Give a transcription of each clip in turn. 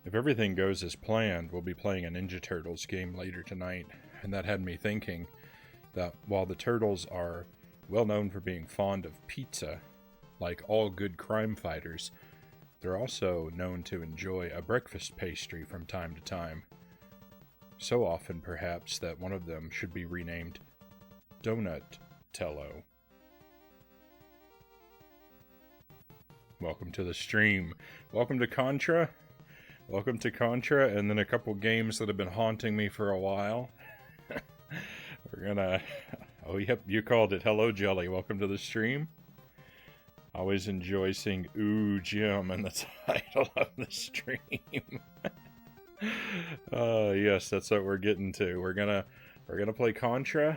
If everything goes as planned, we'll be playing a Ninja Turtles game later tonight, and that had me thinking that while the Turtles are well known for being fond of pizza, like all good crime fighters, they're also known to enjoy a breakfast pastry from time to time. So often, perhaps, that one of them should be renamed Donatello. Welcome to the stream. Welcome to Contra. Welcome to Contra, and then a couple games that have been haunting me for a while. We're gonna... Oh, yep, you called it. Hello, Jelly. Welcome to the stream. Always enjoy seeing Ooh, Jim in the title of the stream. Yes, that's what we're getting to. We're gonna play Contra,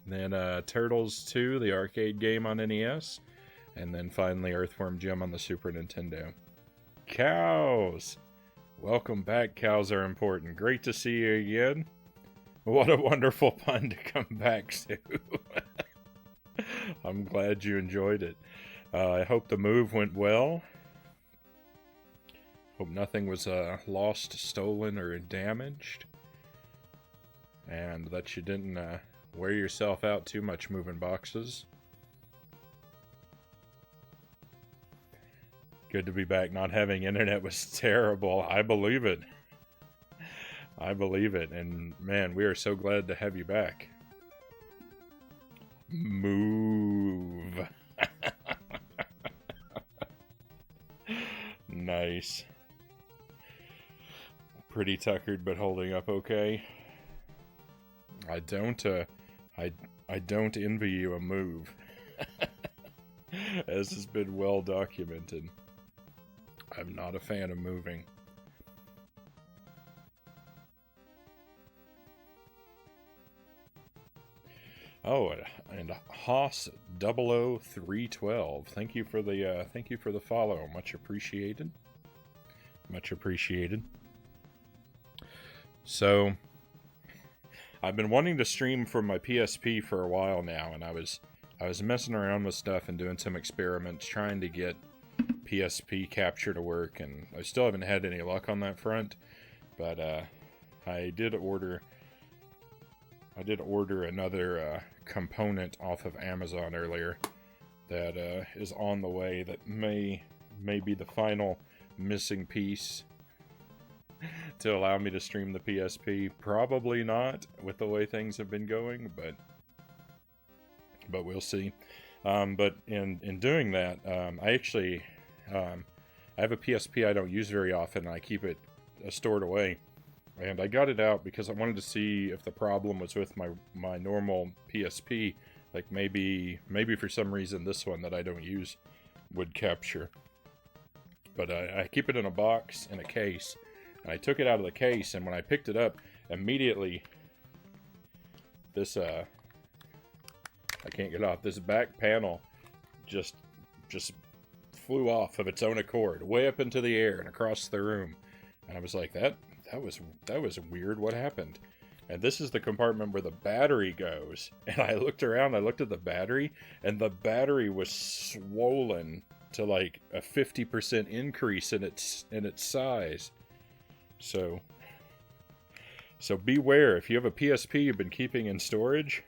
then Turtles 2, the arcade game on NES, and then finally Earthworm Jim on the Super Nintendo. Cows! Welcome back, cows are important. Great to see you again. What a wonderful pun to come back to. I'm glad you enjoyed it. I hope the move went well. Hope nothing was lost, stolen, or damaged. And that you didn't wear yourself out too much moving boxes. Good to be back. Not having internet was terrible. I believe it. I believe it. And man, we are so glad to have you back. Move. Nice. Pretty tuckered, but holding up okay. I don't envy you a move. As has been well documented. I'm not a fan of moving. Oh, and Haas 00312. Thank you for the follow. Much appreciated. Much appreciated. So, I've been wanting to stream from my PSP for a while now, and I was messing around with stuff and doing some experiments trying to get PSP capture to work, and I still haven't had any luck on that front. But I did order another component off of Amazon earlier that is on the way. That may be the final missing piece to allow me to stream the PSP. Probably not, with the way things have been going, but we'll see. But in doing that, I have a PSP I don't use very often, and I keep it stored away. And I got it out because I wanted to see if the problem was with my normal PSP. Like maybe for some reason this one that I don't use would capture. But I keep it in a box, in a case. And I took it out of the case, and when I picked it up, immediately this, I can't get off, this back panel just flew off of its own accord, way up into the air and across the room. And I was like, that was weird, what happened? And this is the compartment where the battery goes. And I looked around, I looked at the battery, and the battery was swollen to like a 50% increase in its size. So beware, if you have a PSP you've been keeping in storage,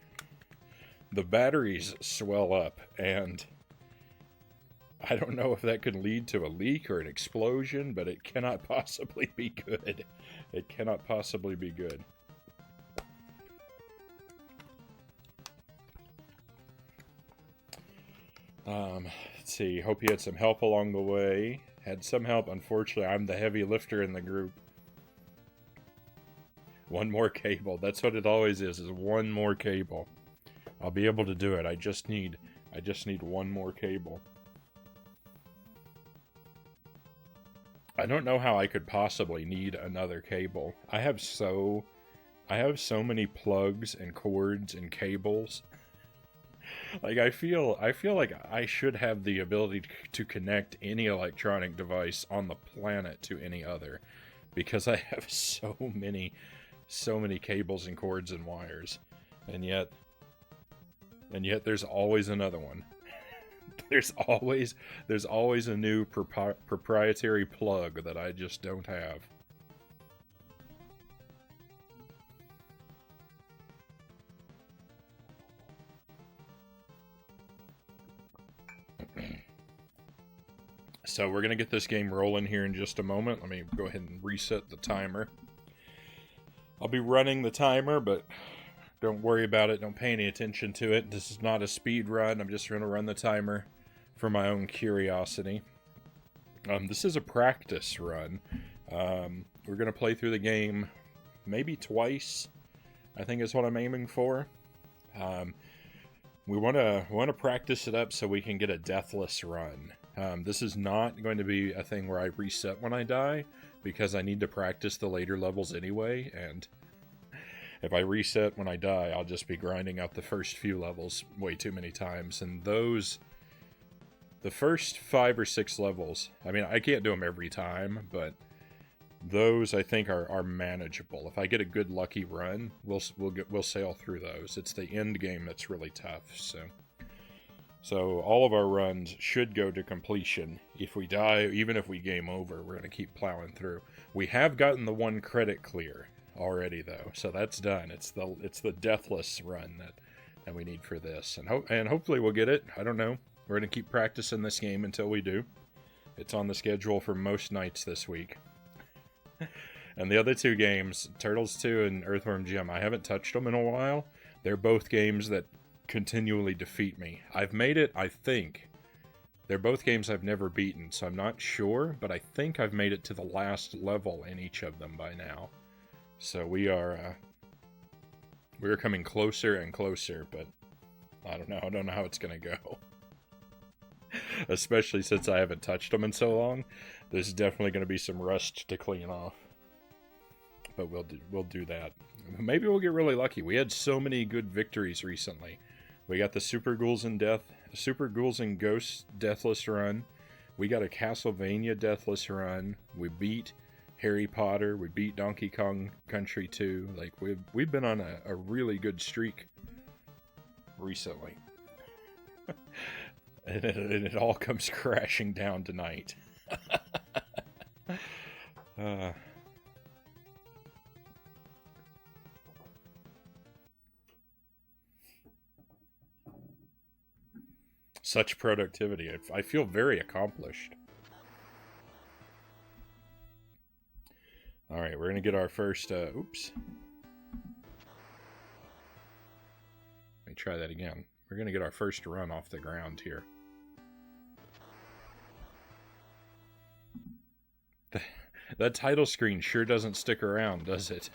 the batteries swell up, and I don't know if that could lead to a leak or an explosion, but it cannot possibly be good. It cannot possibly be good. Let's see. Hope you had some help along the way. Had some help. Unfortunately, I'm the heavy lifter in the group. One more cable. That's what it always is one more cable. I'll be able to do it. I just need one more cable. I don't know how I could possibly need another cable. I have so many plugs and cords and cables. Like I feel like I should have the ability to connect any electronic device on the planet to any other, because I have so many cables and cords and wires, and yet there's always another one. There's always a new proprietary plug that I just don't have. So we're going to get this game rolling here in just a moment. Let me go ahead and reset the timer. I'll be running the timer, but don't worry about it. Don't pay any attention to it. This is not a speed run. I'm just going to run the timer for my own curiosity. This is a practice run. We're going to play through the game maybe twice, I think is what I'm aiming for. We want to practice it up so we can get a deathless run. This is not going to be a thing where I reset when I die, because I need to practice the later levels anyway, and if I reset when I die, I'll just be grinding out the first few levels way too many times, and the first 5 or 6 levels, I mean, I can't do them every time, but those I think are manageable. If I get a good lucky run, we'll sail through those. It's the end game that's really tough. So all of our runs should go to completion. If we die, even if we game over, we're going to keep plowing through. We have gotten the 1 credit clear already, though, so that's done. It's the deathless run that we need for this, and hopefully we'll get it. I don't know. We're going to keep practicing this game until we do. It's on the schedule for most nights this week. And the other 2 games, Turtles 2 and Earthworm Jim, I haven't touched them in a while. They're both games that continually defeat me. I've made it, I think. They're both games I've never beaten, so I'm not sure, but I think I've made it to the last level in each of them by now. So we're coming closer and closer, but I don't know. I don't know how it's going to go. Especially since I haven't touched them in so long. There's definitely going to be some rust to clean off. But we'll do that. Maybe we'll get really lucky. We had so many good victories recently. We got the Super Ghouls and Ghosts Deathless run. We got a Castlevania Deathless run. We beat Harry Potter. We beat Donkey Kong Country 2. Like, we've been on a really good streak recently. And it all comes crashing down tonight. Such productivity. I feel very accomplished. Alright, we're going to get our first... oops. Let me try that again. We're going to get our first run off the ground here. That title screen sure doesn't stick around, does it?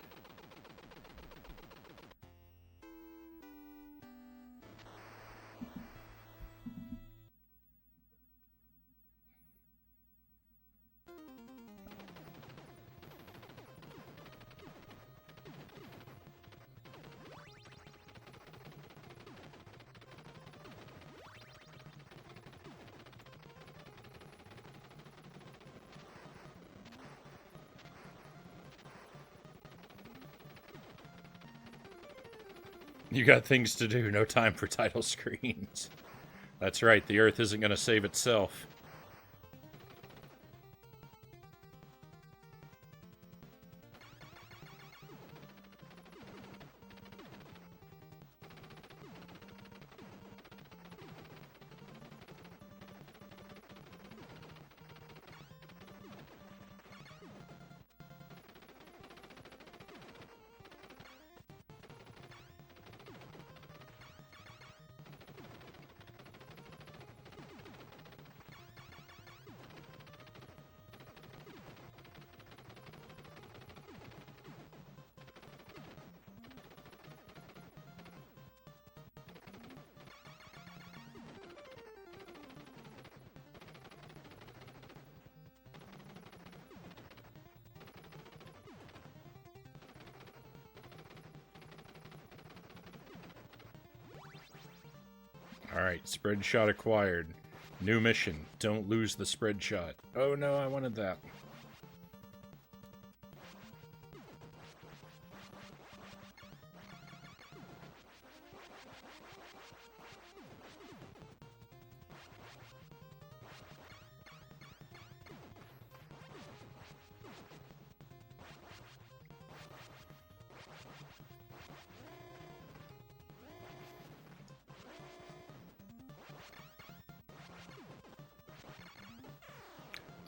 You got things to do, no time for title screens. That's right, the Earth isn't going to save itself. Alright, spread shot acquired. New mission. Don't lose the spread shot. Oh no, I wanted that.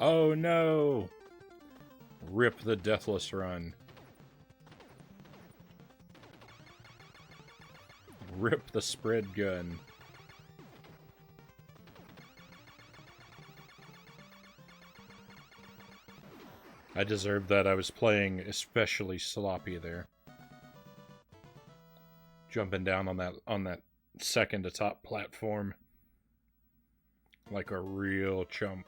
Oh no! Rip the Deathless Run. Rip the spread gun. I deserved that. I was playing especially sloppy there. Jumping down on that second to top platform like a real chump.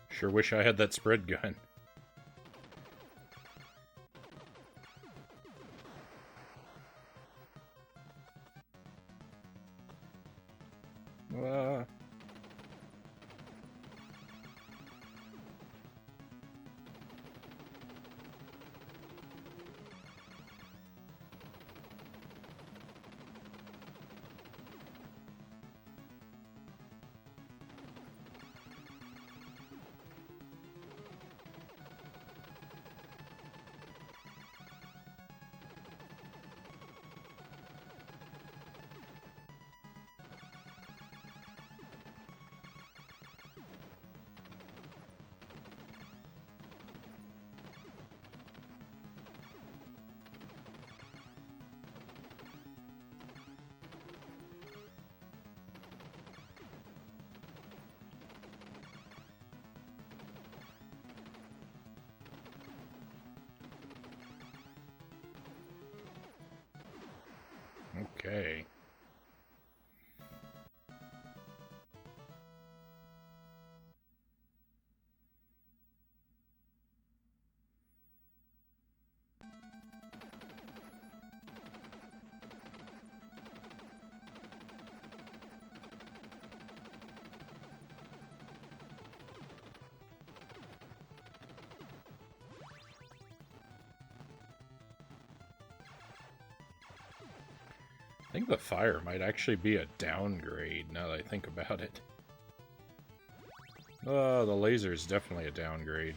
Sure wish I had that spread gun. Okay. I think the fire might actually be a downgrade, now that I think about it. Oh, the laser is definitely a downgrade.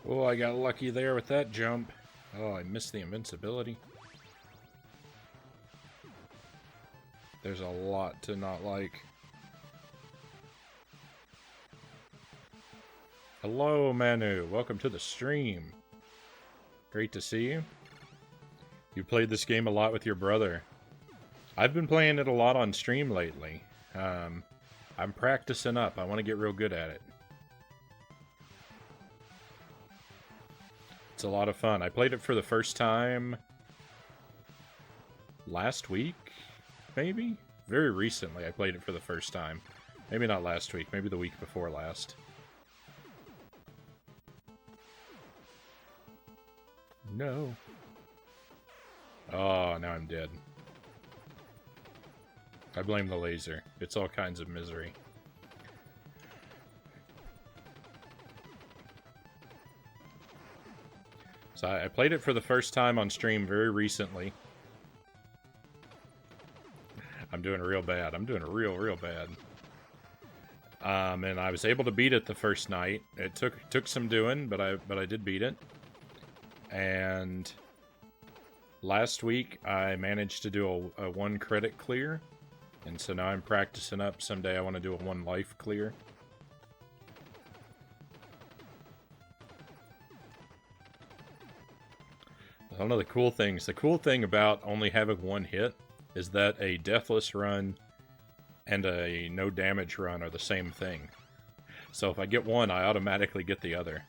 Oh, I got lucky there with that jump. Oh, I missed the invincibility. There's a lot to not like. Hello, Manu. Welcome to the stream. Great to see you. You played this game a lot with your brother. I've been playing it a lot on stream lately. I'm practicing up. I want to get real good at it. It's a lot of fun. I played it for the first time last week, maybe? Very recently I played it for the first time. Maybe not last week, maybe the week before last. No. Oh, now I'm dead. I blame the laser. It's all kinds of misery. So I played it for the first time on stream very recently. I'm doing real bad. I'm doing real bad. And I was able to beat it the first night. It took some doing, but I did beat it. And last week I managed to do a 1 credit clear, and so now I'm practicing up. Someday I want to do a 1 life clear. One of the cool things, the cool thing about only having 1 hit is that a deathless run and a no damage run are the same thing. So if I get one, I automatically get the other.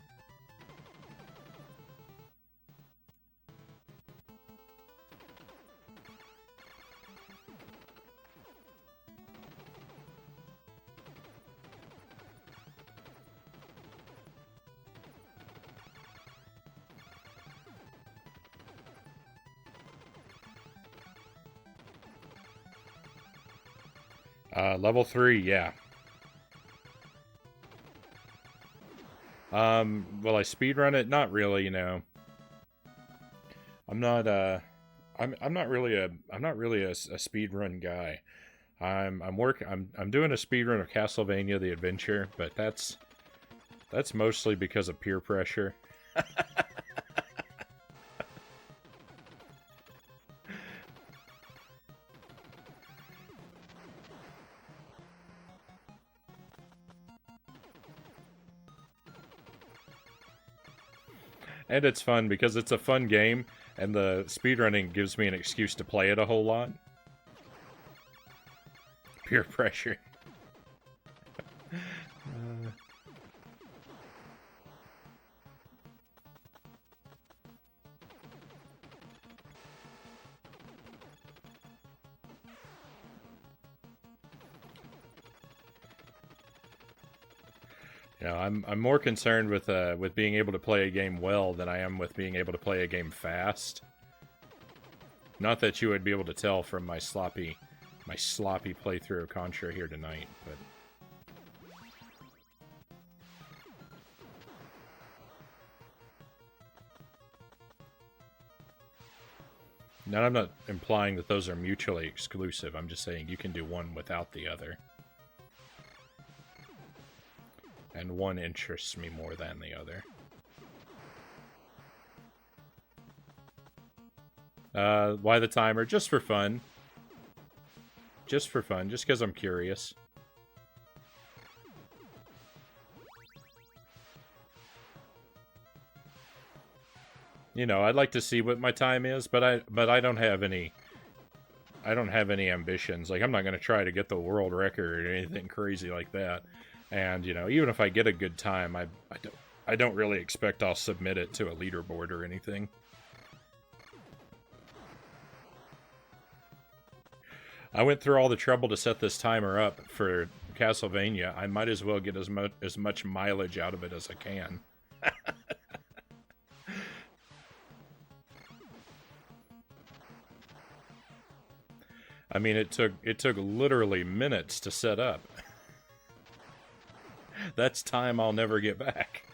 Level 3, yeah. Will I speedrun it? Not really, you know. I'm not not really a speedrun guy. I'm doing a speedrun of Castlevania the Adventure, but that's mostly because of peer pressure. And it's fun because it's a fun game, and the speedrunning gives me an excuse to play it a whole lot. Peer pressure. You know, I'm more concerned with being able to play a game well than I am with being able to play a game fast. Not that you would be able to tell from my sloppy playthrough of Contra here tonight, but now I'm not implying that those are mutually exclusive. I'm just saying you can do one without the other. And one interests me more than the other. Why the timer? Just for fun. Just for fun, just because I'm curious. You know, I'd like to see what my time is, but I don't have any ambitions. Like, I'm not going to try to get the world record or anything crazy like that. And, you know, even if I get a good time, I don't really expect I'll submit it to a leaderboard or anything. I went through all the trouble to set this timer up for Castlevania. I might as well get as much mileage out of it as I can. I mean, it took literally minutes to set up. That's time I'll never get back.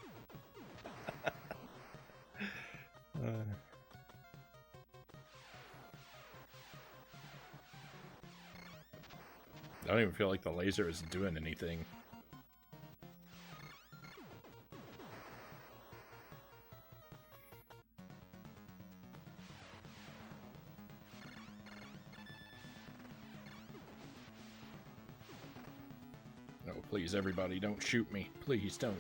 I don't even feel like the laser is doing anything. Oh, please, everybody, don't shoot me. Please, don't.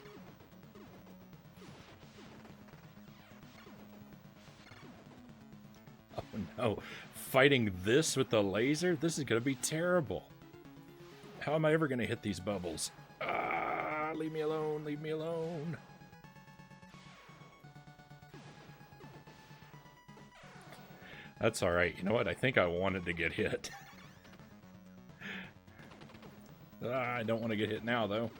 Oh, no. Fighting this with the laser? This is gonna be terrible. How am I ever gonna hit these bubbles? Ah, leave me alone, leave me alone. That's alright. You know what? I think I wanted to get hit. I don't want to get hit now, though.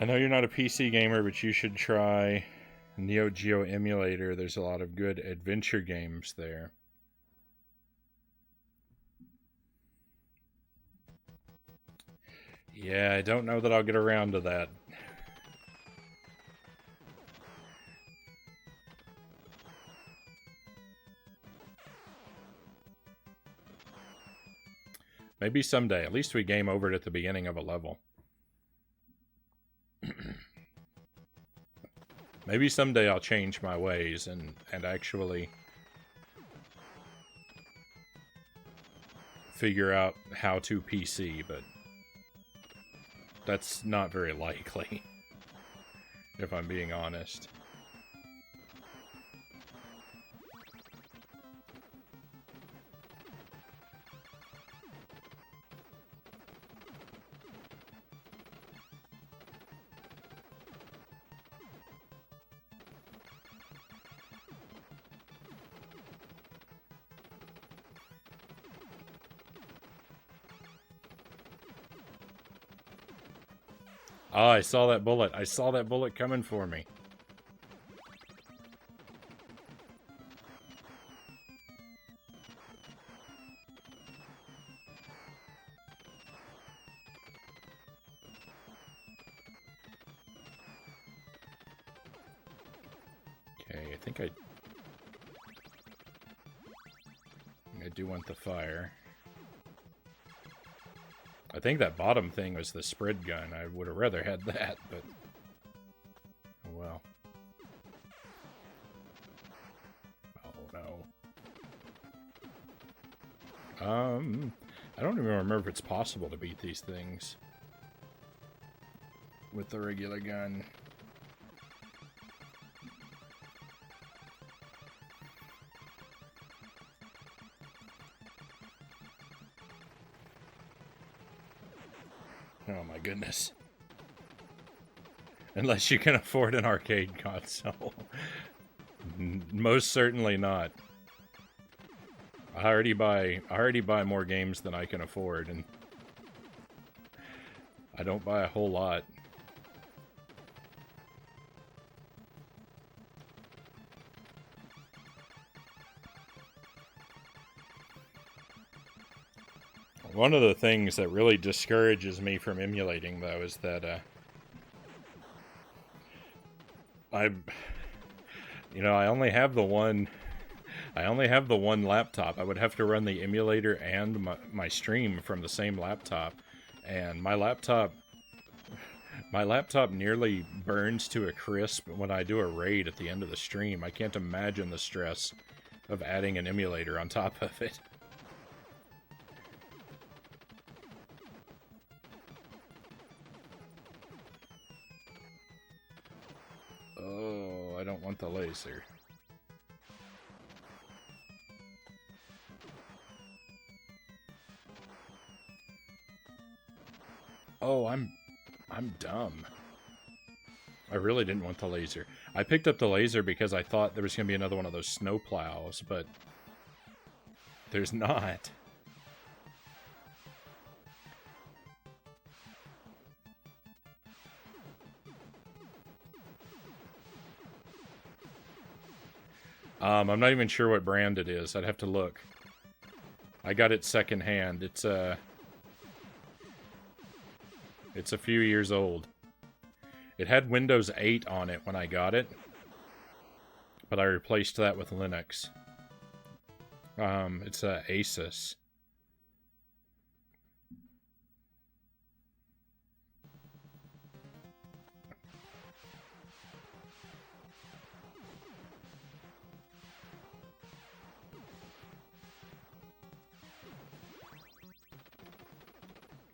I know you're not a PC gamer, but you should try Neo Geo Emulator. There's a lot of good adventure games there. Yeah, I don't know that I'll get around to that. Maybe someday. At least we game over it at the beginning of a level. Maybe someday I'll change my ways and actually figure out how to PC, but that's not very likely, if I'm being honest. Oh, I saw that bullet. I saw that bullet coming for me. Okay, I think I do want the fire. I think that bottom thing was the spread gun. I would have rather had that, but oh well. Oh no. I don't even remember if it's possible to beat these things with the regular gun. Oh my goodness. Unless you can afford an arcade console. Most certainly not. I already buy more games than I can afford, and I don't buy a whole lot. One of the things that really discourages me from emulating, though, is that I only have the one laptop. I would have to run the emulator and my stream from the same laptop, and my laptop nearly burns to a crisp when I do a raid at the end of the stream. I can't imagine the stress of adding an emulator on top of it. Oh, I don't want the laser. Oh, I'm dumb. I really didn't want the laser. I picked up the laser because I thought there was going to be another one of those snow plows, but there's not. I'm not even sure what brand it is. I'd have to look. I got it secondhand. It's a few years old. It had Windows 8 on it when I got it, but I replaced that with Linux. It's a Asus.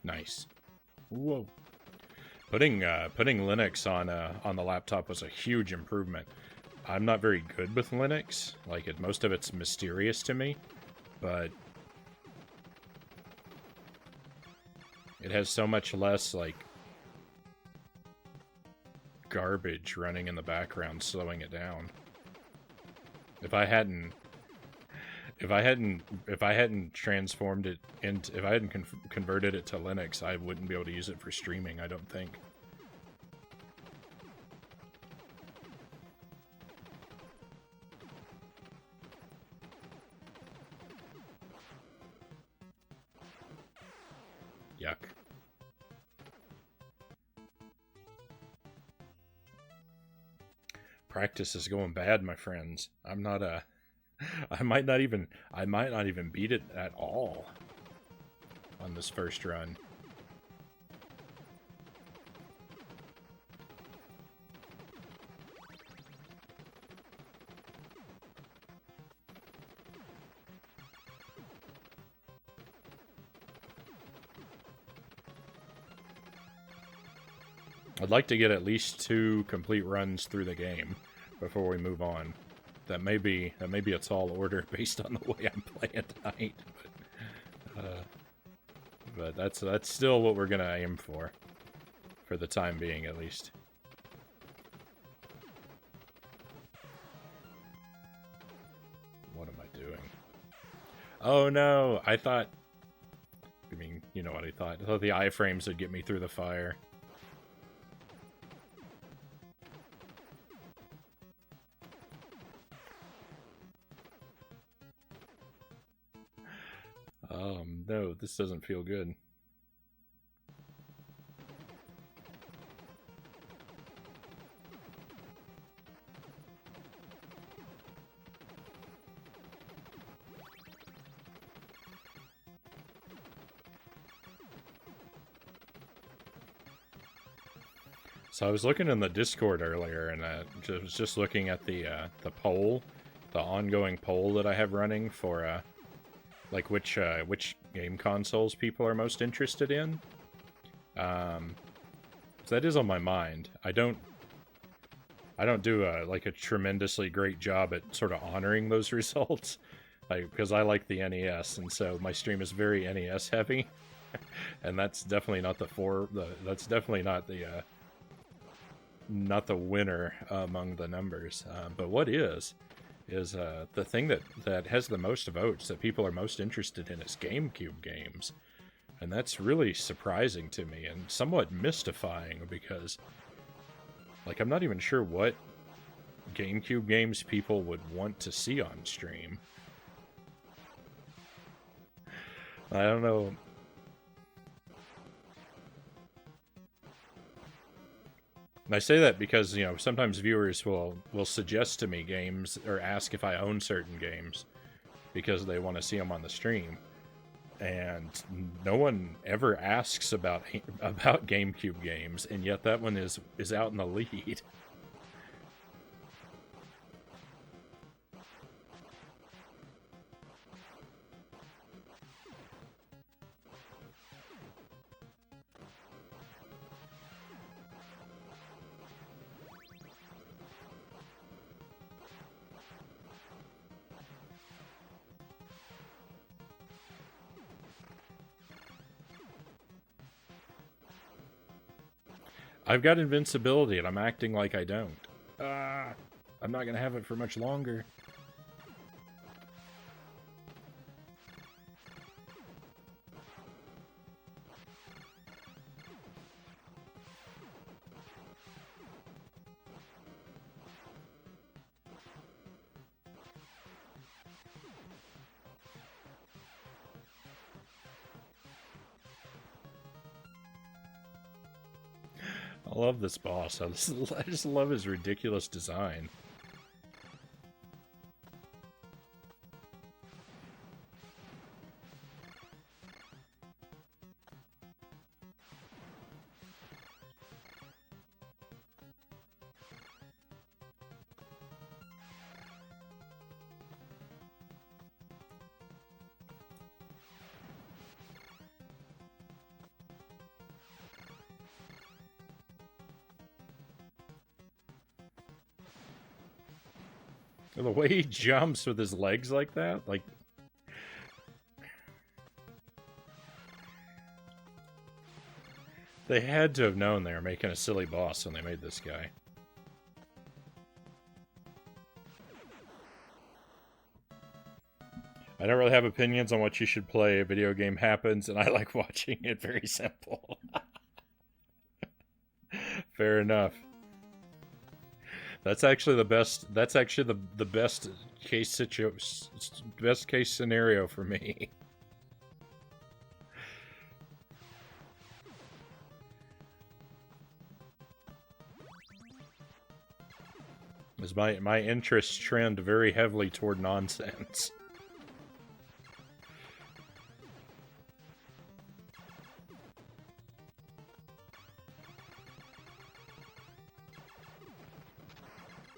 Nice. Whoa. Putting Linux on the laptop was a huge improvement. I'm not very good with Linux. Like, most of it's mysterious to me, but it has so much less, like, garbage running in the background, slowing it down. If I hadn't transformed it into, if I hadn't converted it to Linux, I wouldn't be able to use it for streaming, I don't think. yuck. Practice is going bad, my friends. I'm not a... I might not even beat it at all on this first run. I'd like to get at least 2 complete runs through the game before we move on. That may be a tall order based on the way I'm playing tonight, but that's still what we're gonna aim for the time being, at least. What am I doing? Oh no! I thought. I mean, you know what I thought. I thought the iframes would get me through the fire. No, this doesn't feel good. So I was looking in the Discord earlier, and I was just looking at the poll, the ongoing poll that I have running for like which game consoles people are most interested in. So that is on my mind. I don't do like a tremendously great job at sort of honoring those results, like, because I like the NES, and so my stream is very NES heavy, and that's definitely not that's definitely not the winner among the numbers. But what is the thing that has the most votes, that people are most interested in, is GameCube games. And that's really surprising to me and somewhat mystifying, because, like, I'm not even sure what GameCube games people would want to see on stream. I don't know. And I say that because, you know, sometimes viewers will suggest to me games, or ask if I own certain games, because they want to see them on the stream. And no one ever asks about GameCube games, and yet that one is out in the lead. I've got invincibility, and I'm acting like I don't. I'm not gonna have it for much longer. I love this boss. I just love his ridiculous design. The way he jumps with his legs like that, like... They had to have known they were making a silly boss when they made this guy. I don't really have opinions on what you should play. A video game happens, and I like watching it. Very simple. Fair enough. That's actually the best. That's actually the best case scenario for me. As my interests trend very heavily toward nonsense.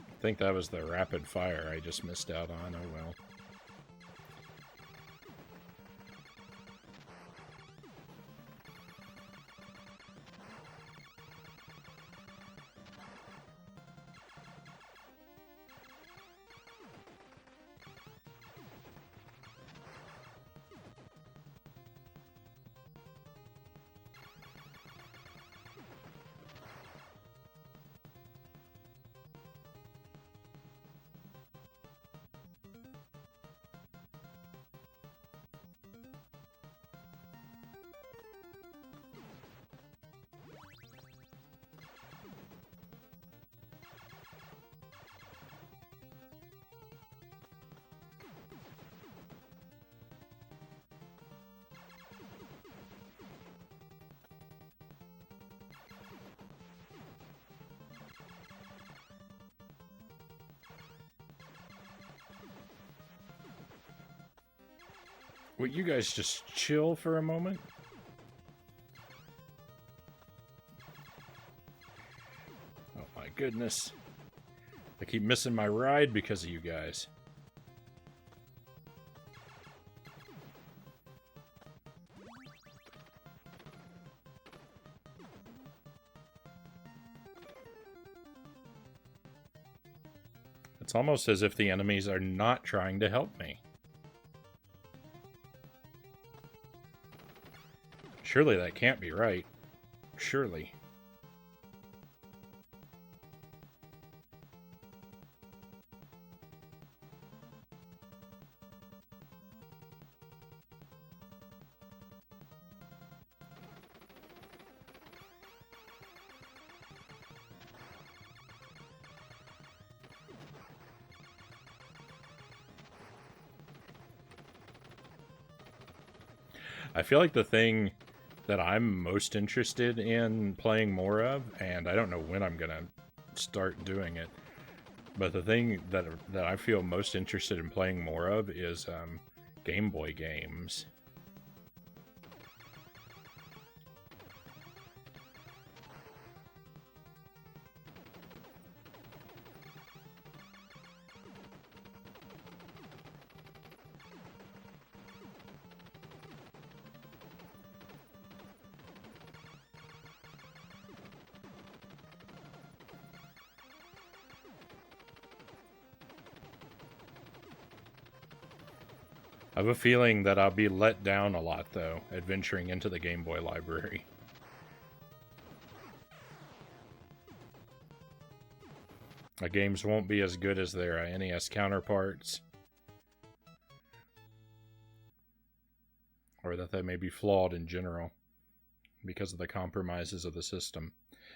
I think that was the rapid fire I just missed out on. Oh well. Would you guys just chill for a moment? Oh my goodness. I keep missing my ride because of you guys. It's almost as if the enemies are not trying to help me. Surely that can't be right. Surely. I feel like the thing that I'm most interested in playing more of, and I don't know when I'm gonna start doing it, but the thing that I feel most interested in playing more of is Game Boy games. I have a feeling that I'll be let down a lot, though, adventuring into the Game Boy library. The games won't be as good as their NES counterparts. Or that they may be flawed in general because of the compromises of the system.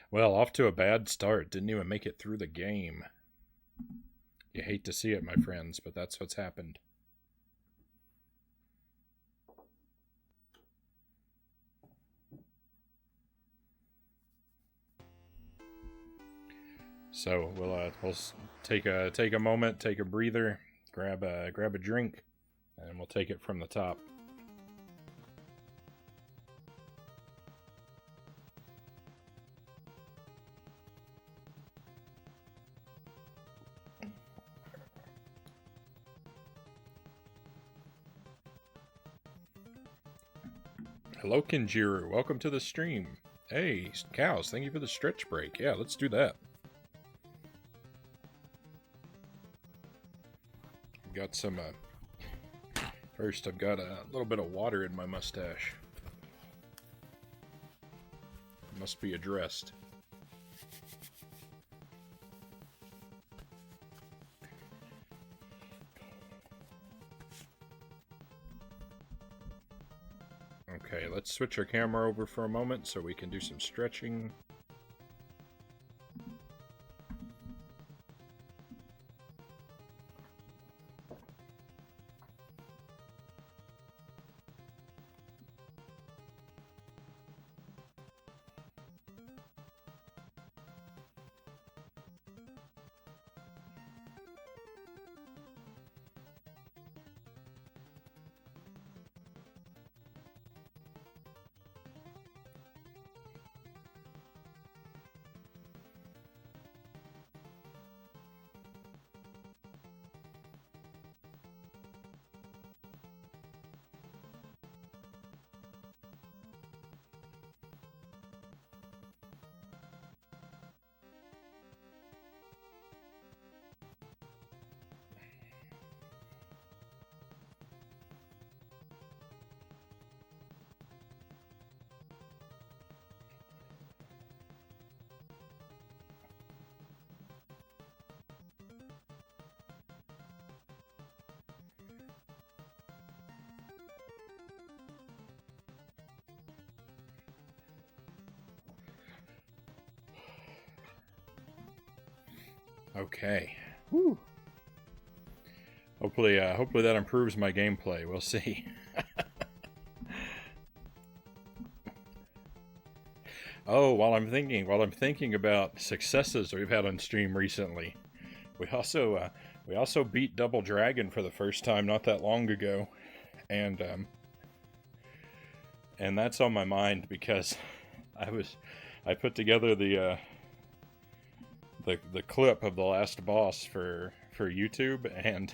Well, off to a bad start. Didn't even make it through the game. You hate to see it, my friends, but that's what's happened. So we'll take a moment, take a breather, grab a drink, and we'll take it from the top. Hello, Kinjiru. Welcome to the stream. Hey, cows, thank you for the stretch break. Yeah, let's do that. Got some, first I've got a little bit of water in my mustache. Must be addressed. Okay, let's switch our camera over for a moment so we can do some stretching. Okay. Woo. Hopefully that improves my gameplay. We'll see. Oh, while I'm thinking about successes we've had on stream recently, we also beat Double Dragon for the first time not that long ago, and that's on my mind because I put together the clip of the last boss for YouTube, and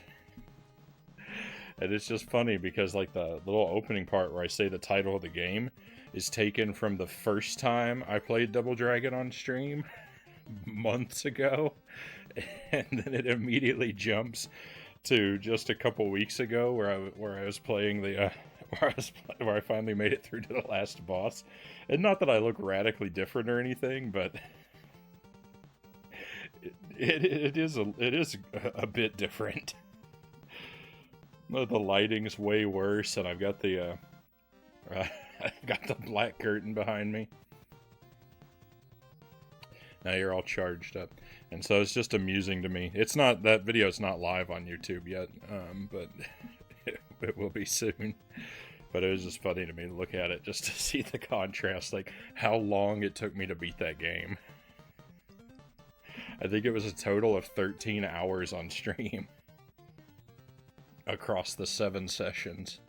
it's just funny because like the little opening part where I say the title of the game is taken from the first time I played Double Dragon on stream months ago, and then it immediately jumps to just a couple weeks ago where I was playing the where I finally made it through to the last boss. And not that I look radically different or anything, but it is a bit different. The lighting's way worse, and I've got the I've got the black curtain behind me. Now you're all charged up, and so it's just amusing to me. It's not, that video's not live on YouTube yet, but it will be soon. But it was just funny to me to look at it, just to see the contrast, like how long it took me to beat that game. I think it was a total of 13 hours on stream across the 7 sessions.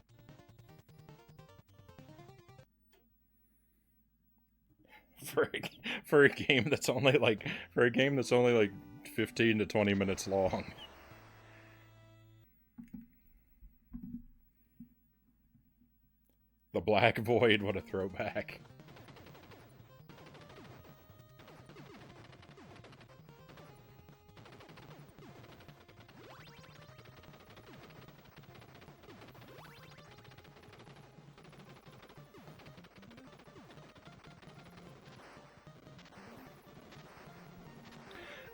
For a game that's only like 15 to 20 minutes long. The Black Void, what a throwback.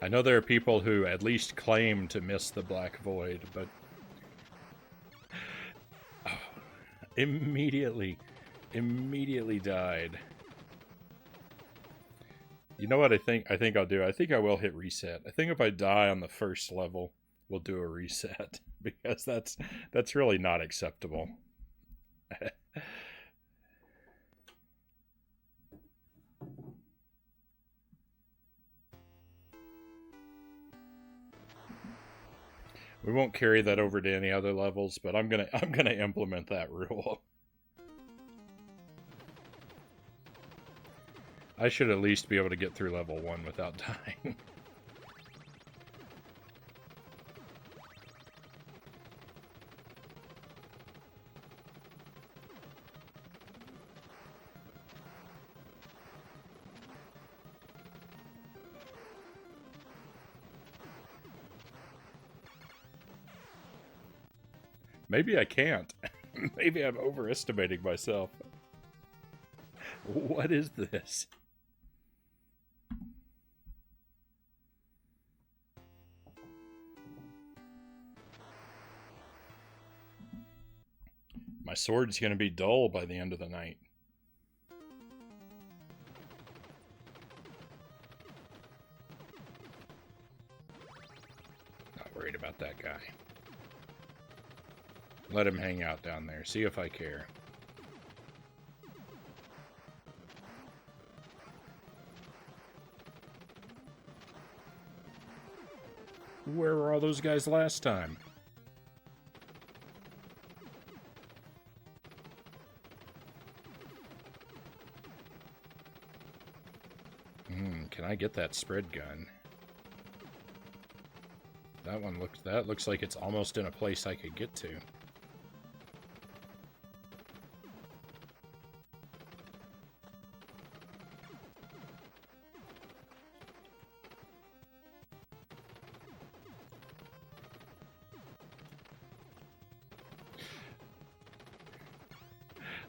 I know there are people who at least claim to miss the Black Void, but immediately died. You know what I think I'll do? I think I will hit reset. I think if I die on the first level, we'll do a reset, because that's really not acceptable. We won't carry that over to any other levels, but I'm gonna implement that rule. I should at least be able to get through level 1 without dying. Maybe I can't. Maybe I'm overestimating myself. What is this? My sword's gonna be dull by the end of the night. Not worried about that guy. Let him hang out down there. See if I care. Where were all those guys last time? Can I get that spread gun? That looks like it's almost in a place I could get to.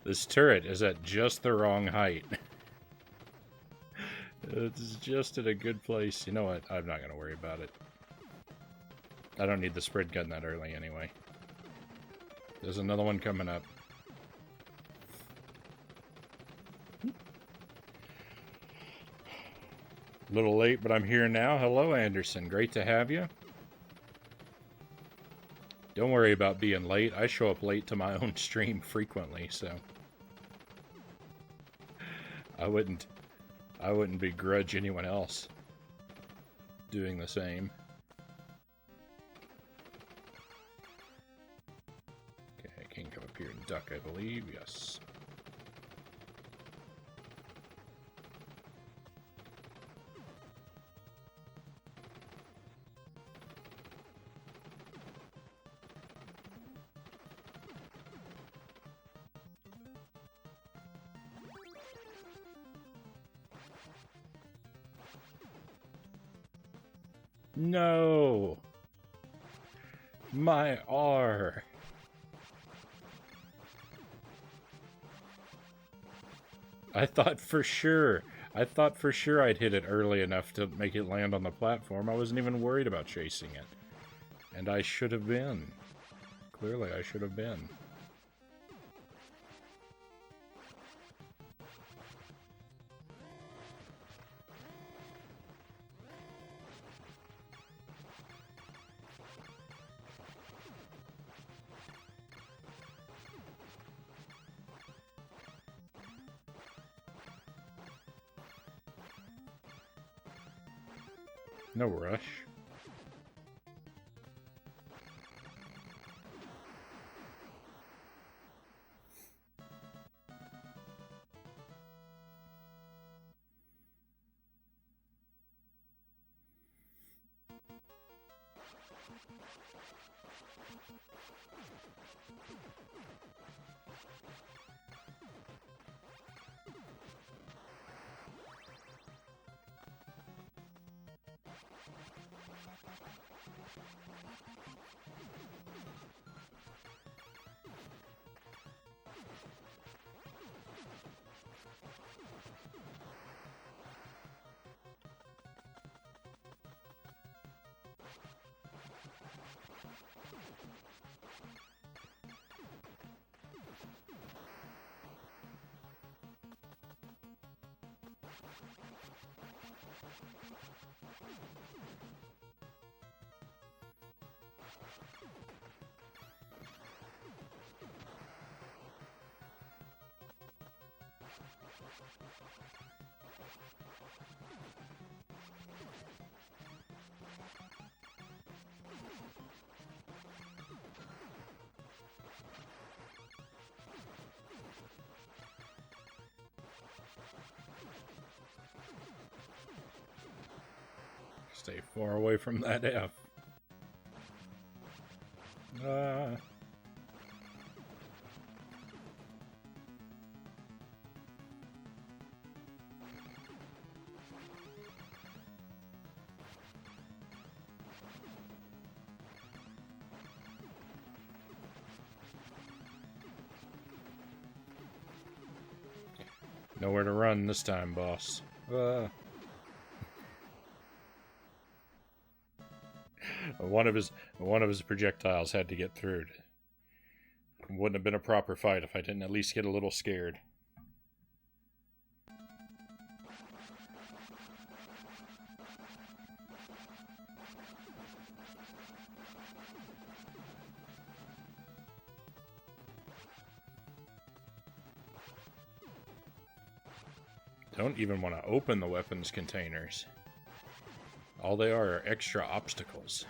This turret is at just the wrong height. It's just at a good place. You know what? I'm not going to worry about it. I don't need the spread gun that early anyway. There's another one coming up. A little late, but I'm here now. Hello, Anderson. Great to have you. Don't worry about being late. I show up late to my own stream frequently, so I wouldn't begrudge anyone else doing the same. Okay, I can come up here and duck, I believe. Yes. No! My R! I thought for sure I'd hit it early enough to make it land on the platform. I wasn't even worried about chasing it. And I should have been. Clearly I should have been. No rush. Stay far away from that F. Nowhere to run this time, boss. One of his projectiles had to get through. It wouldn't have been a proper fight if I didn't at least get a little scared. Don't even want to open the weapons containers. All they are extra obstacles.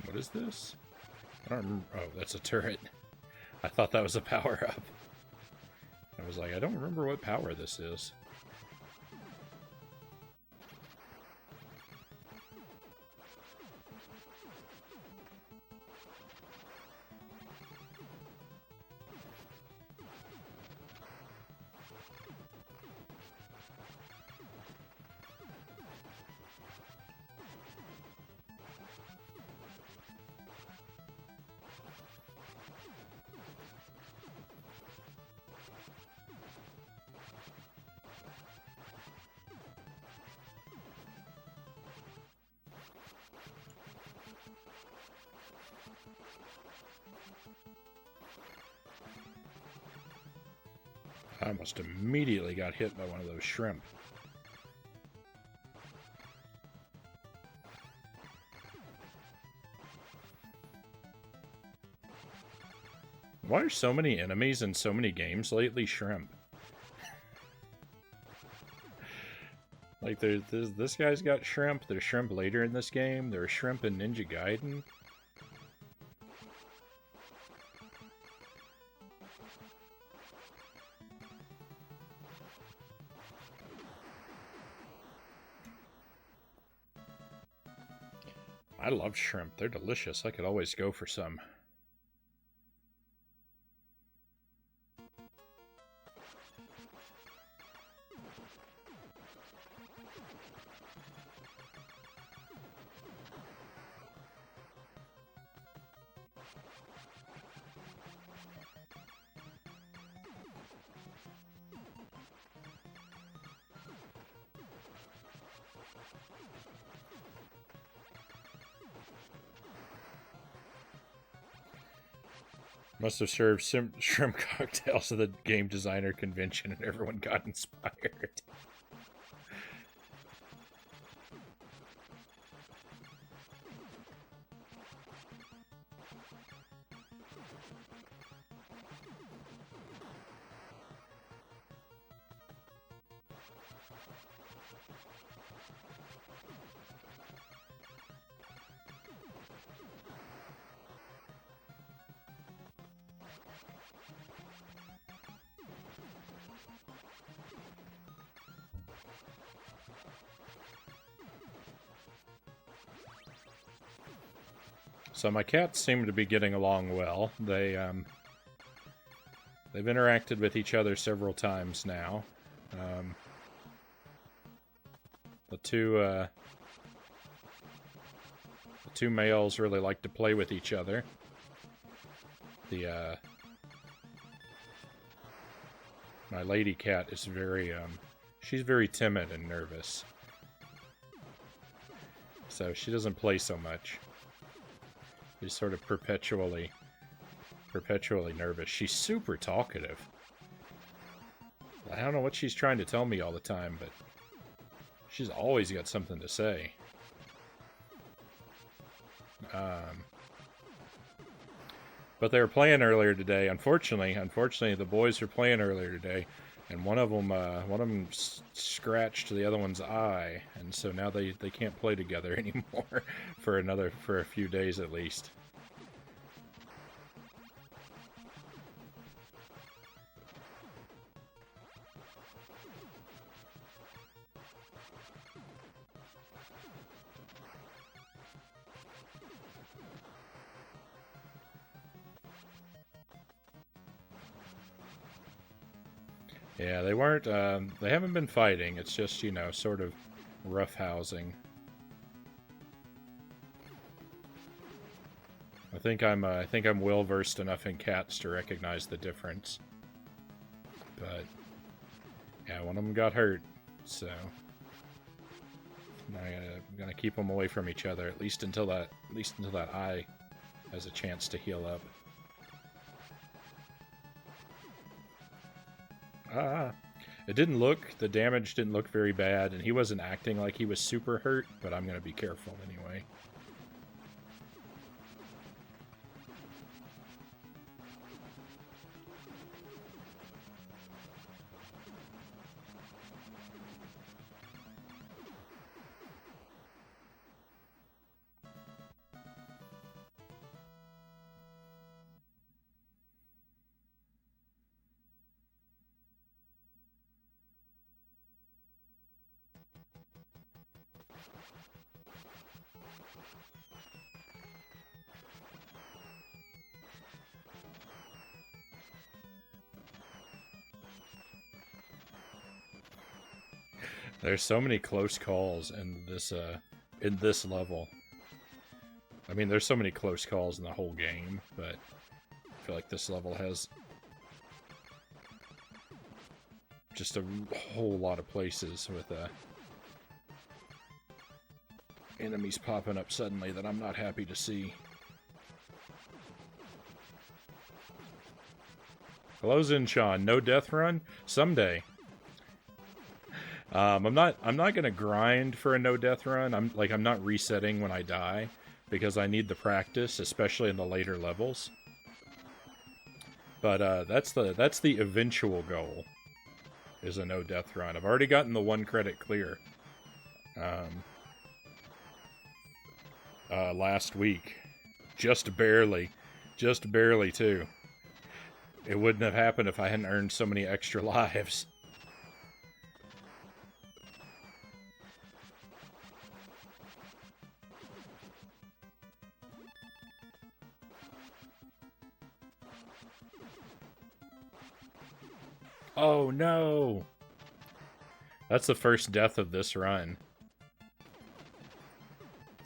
What is this? I don't remember. Oh, that's a turret. I thought that was a power-up. I was like, I don't remember what power this is. I almost immediately got hit by one of those shrimp. Why are so many enemies in so many games lately shrimp? Like, this guy's got shrimp, there's shrimp later in this game, there's shrimp in Ninja Gaiden. I love shrimp, they're delicious, I could always go for some. Must have served shrimp cocktails at the game designer convention and everyone got inspired. So my cats seem to be getting along well. They've interacted with each other several times now. The two males really like to play with each other. My lady cat is very she's very timid and nervous, so she doesn't play so much. She's sort of perpetually nervous. She's super talkative. I don't know what she's trying to tell me all the time, but she's always got something to say. But they were playing earlier today. Unfortunately, the boys were playing earlier today, and one of them scratched the other one's eye, and so now they can't play together anymore for a few days at least. Yeah, they weren't, they haven't been fighting. It's just, you know, sort of roughhousing. I think I'm well versed enough in cats to recognize the difference. But yeah, one of them got hurt, so I'm gonna keep them away from each other at least until that eye has a chance to heal up. The damage didn't look very bad, and he wasn't acting like he was super hurt, but I'm gonna be careful anyway. There's so many close calls in this level. I mean, there's so many close calls in the whole game, but I feel like this level has just a whole lot of places with enemies popping up suddenly that I'm not happy to see. Hello, Zinchan. No death run? Someday. I'm not gonna grind for a no death run. I'm not resetting when I die because I need the practice, especially in the later levels. But that's the eventual goal, is a no death run. I've already gotten the 1 credit clear last week, just barely too. It wouldn't have happened if I hadn't earned so many extra lives. Oh no! That's the first death of this run.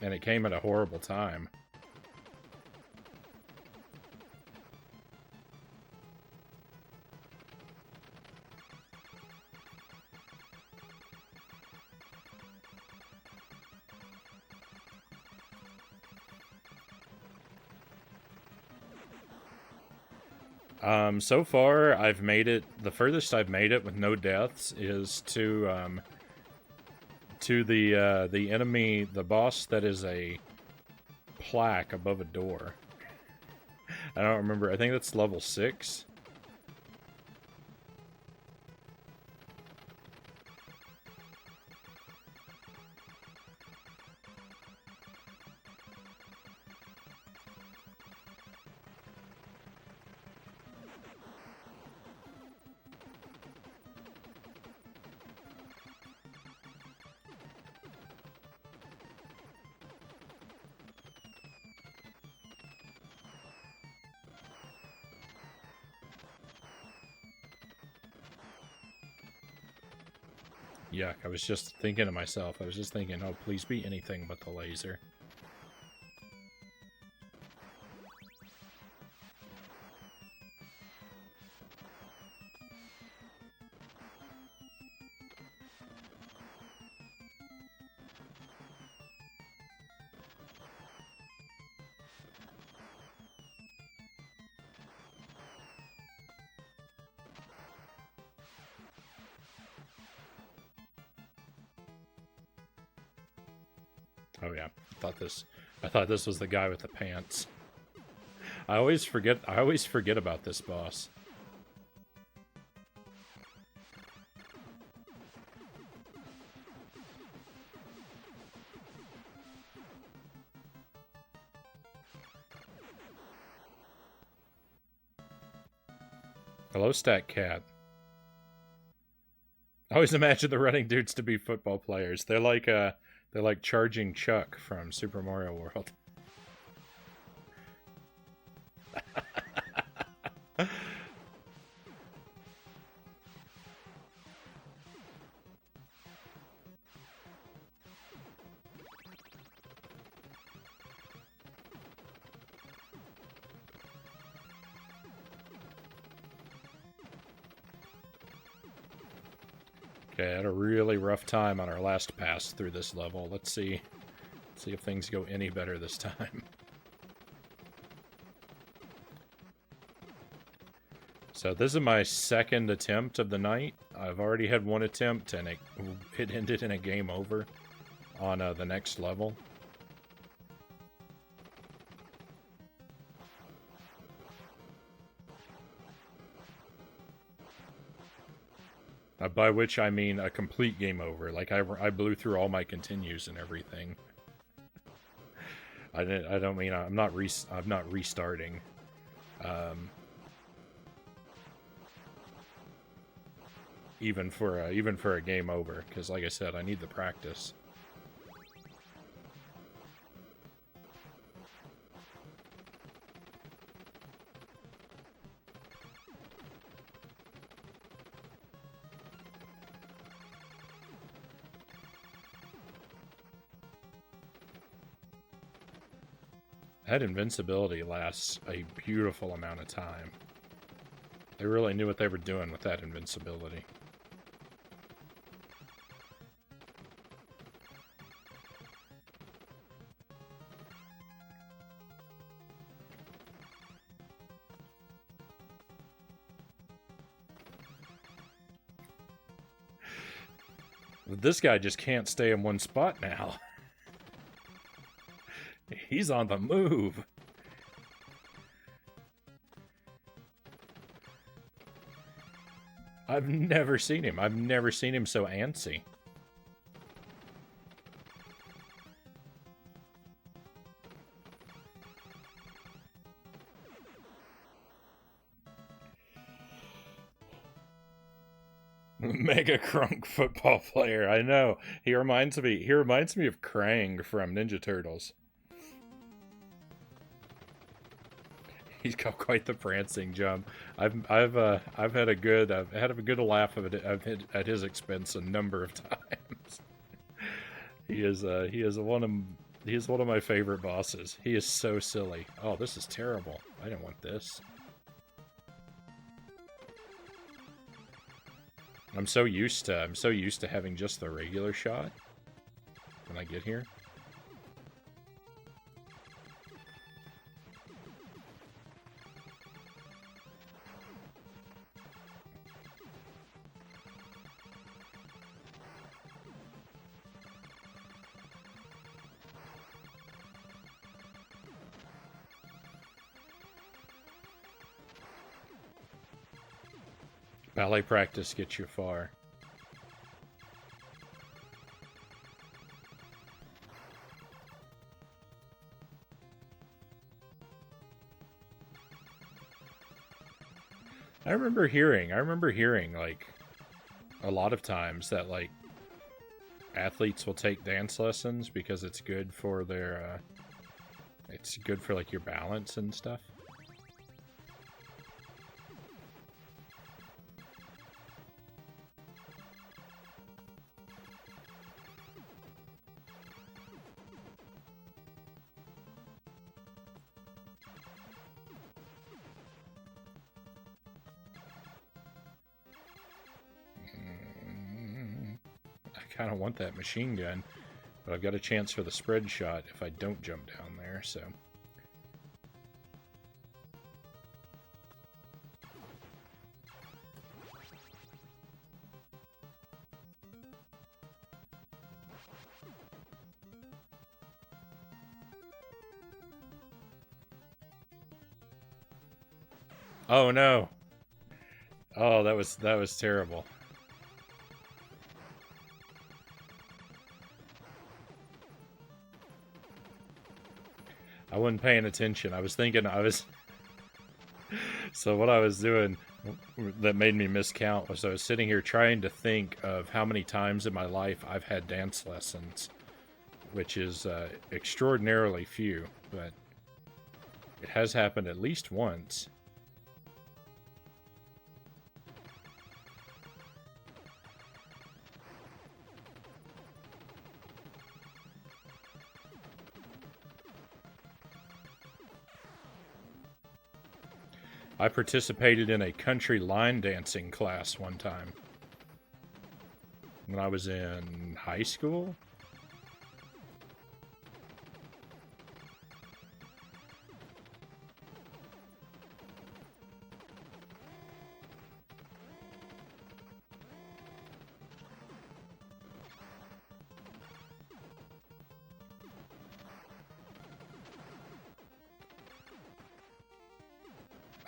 And it came at a horrible time. So far, I've made it... The furthest I've made it with no deaths is to the enemy, the boss that is a plaque above a door. I don't remember. I think that's level 6. Yuck, I was just thinking to myself, oh, please be anything but the laser. Oh yeah, I thought this was the guy with the pants. I always forget about this boss. Hello, Stat Cat. I always imagine the running dudes to be football players. They're like Charging Chuck from Super Mario World. Okay, I had a really rough time on our last pass through this level. Let's see if things go any better this time. So this is my second attempt of the night. I've already had one attempt, and it ended in a game over on the next level. By which I mean a complete game over. Like I blew through all my continues and everything. I don't mean I'm not restarting. Even for a game over, because like I said, I need the practice. That invincibility lasts a beautiful amount of time. They really knew what they were doing with that invincibility. This guy just can't stay in one spot now. He's on the move. I've never seen him. I've never seen him so antsy. Mega Crunk football player. I know. He reminds me of Krang from Ninja Turtles. He's got quite the prancing jump. I've had a good laugh at his expense a number of times. He is one of my favorite bosses. He is so silly. Oh, this is terrible. I didn't want this. I'm so used to having just the regular shot when I get here. Ballet practice gets you far. I remember hearing like a lot of times that like athletes will take dance lessons because it's good for their it's good for like your balance and stuff. I kind of want that machine gun, but I've got a chance for the spread shot if I don't jump down there, so... Oh no! Oh, that was terrible. I wasn't paying attention. I was thinking So what I was doing that made me miscount was I was sitting here trying to think of how many times in my life I've had dance lessons, which is extraordinarily few, but it has happened at least once. I participated in a country line dancing class one time when I was in high school.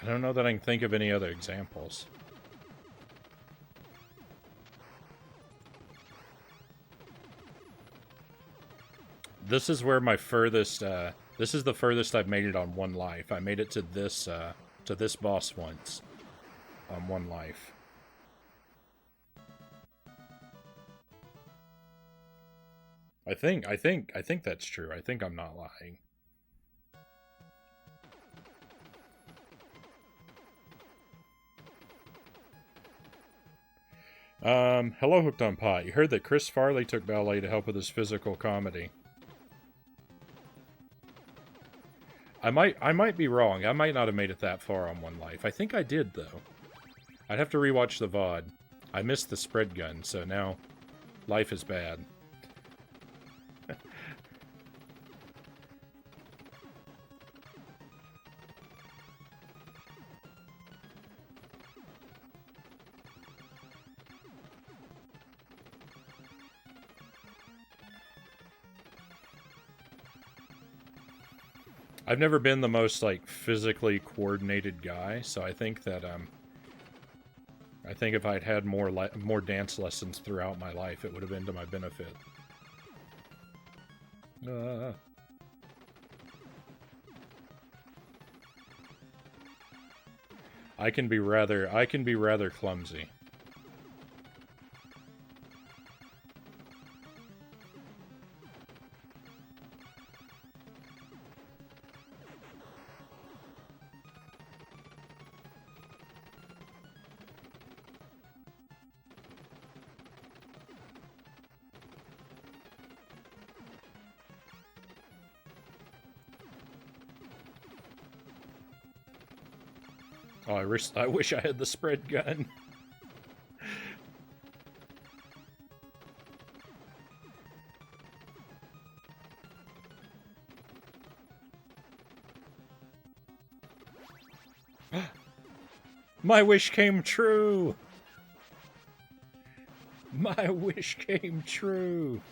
I don't know that I can think of any other examples. This is where my furthest, this is the furthest I've made it on one life. I made it to this boss once on one life. I think that's true. I think I'm not lying. Hello, Hooked on Pot. You heard that Chris Farley took ballet to help with his physical comedy. I might be wrong. I might not have made it that far on one life. I think I did, though. I'd have to rewatch the VOD. I missed the spread gun, so now life is bad. I've never been the most, like, physically coordinated guy, so I think that, I think if I'd had more dance lessons throughout my life, it would have been to my benefit. I can be rather clumsy. Oh, I wish I had the spread gun. My wish came true! My wish came true!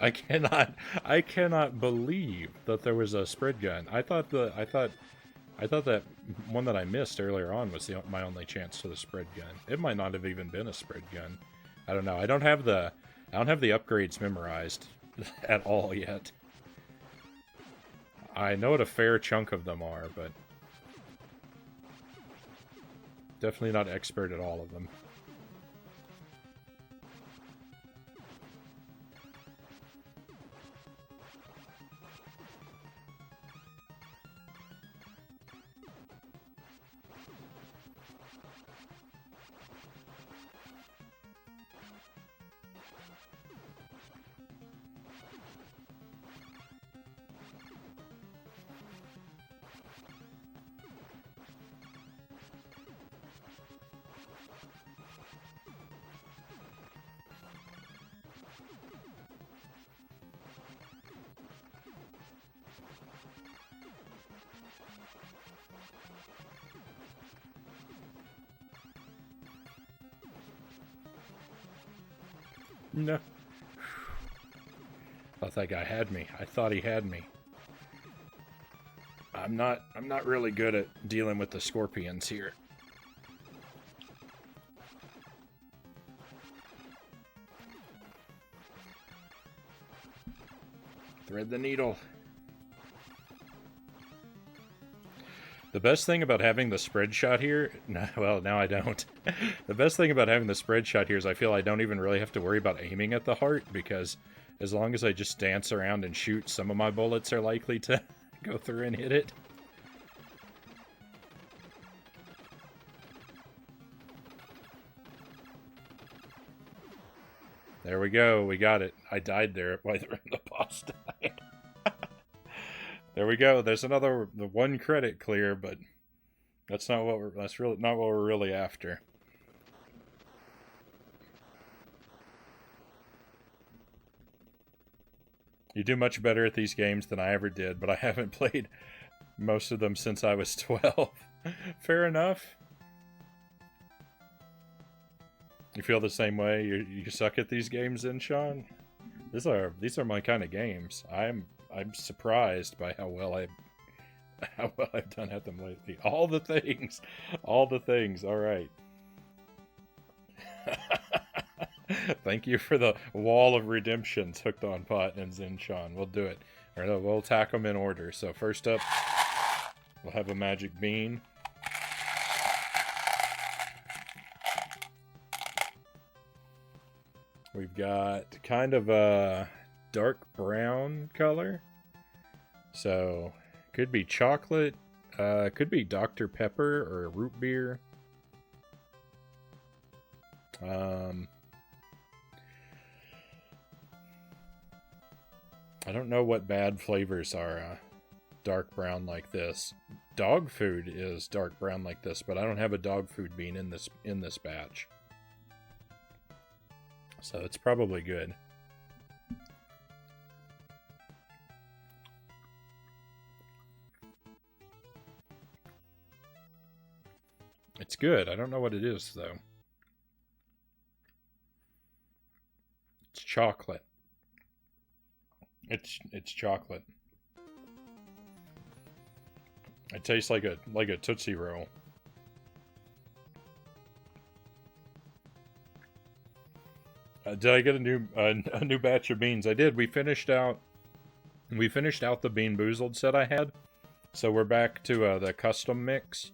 I cannot believe that there was a spread gun. I thought that one that I missed earlier on was my only chance to the spread gun. It might not have even been a spread gun. I don't know. I don't have the upgrades memorized at all yet. I know what a fair chunk of them are, but definitely not expert at all of them. No. Thought that guy had me. I thought he had me. I'm not really good at dealing with the scorpions here. Thread the needle. The best thing about having the spread shot here... well, now I don't. The best thing about having the spread shot here is I feel I don't even really have to worry about aiming at the heart, because as long as I just dance around and shoot, some of my bullets are likely to go through and hit it. There we go. We got it. I died there while the boss died. There we go. There's the one credit clear, but that's not what we're really after. You do much better at these games than I ever did, but I haven't played most of them since I was 12. Fair enough. You feel the same way? You suck at these games then, Sean? These are my kind of games. I'm surprised by how well I've done at them lately. All the things. All right. Thank you for the wall of redemptions, Hooked on Pot and Zen Sean. We'll do it. All right, we'll attack them in order. So first up, we'll have a magic bean. We've got kind of a dark brown color. So, could be chocolate, could be Dr. Pepper or root beer. I don't know what bad flavors are dark brown like this. Dog food is dark brown like this, but I don't have a dog food bean in this batch. So it's probably good. It's good. I don't know what it is, though. It's chocolate. It's chocolate. It tastes like a Tootsie Roll. Did I get a new batch of beans? I did. We finished out the Bean Boozled set I had, so we're back to the custom mix.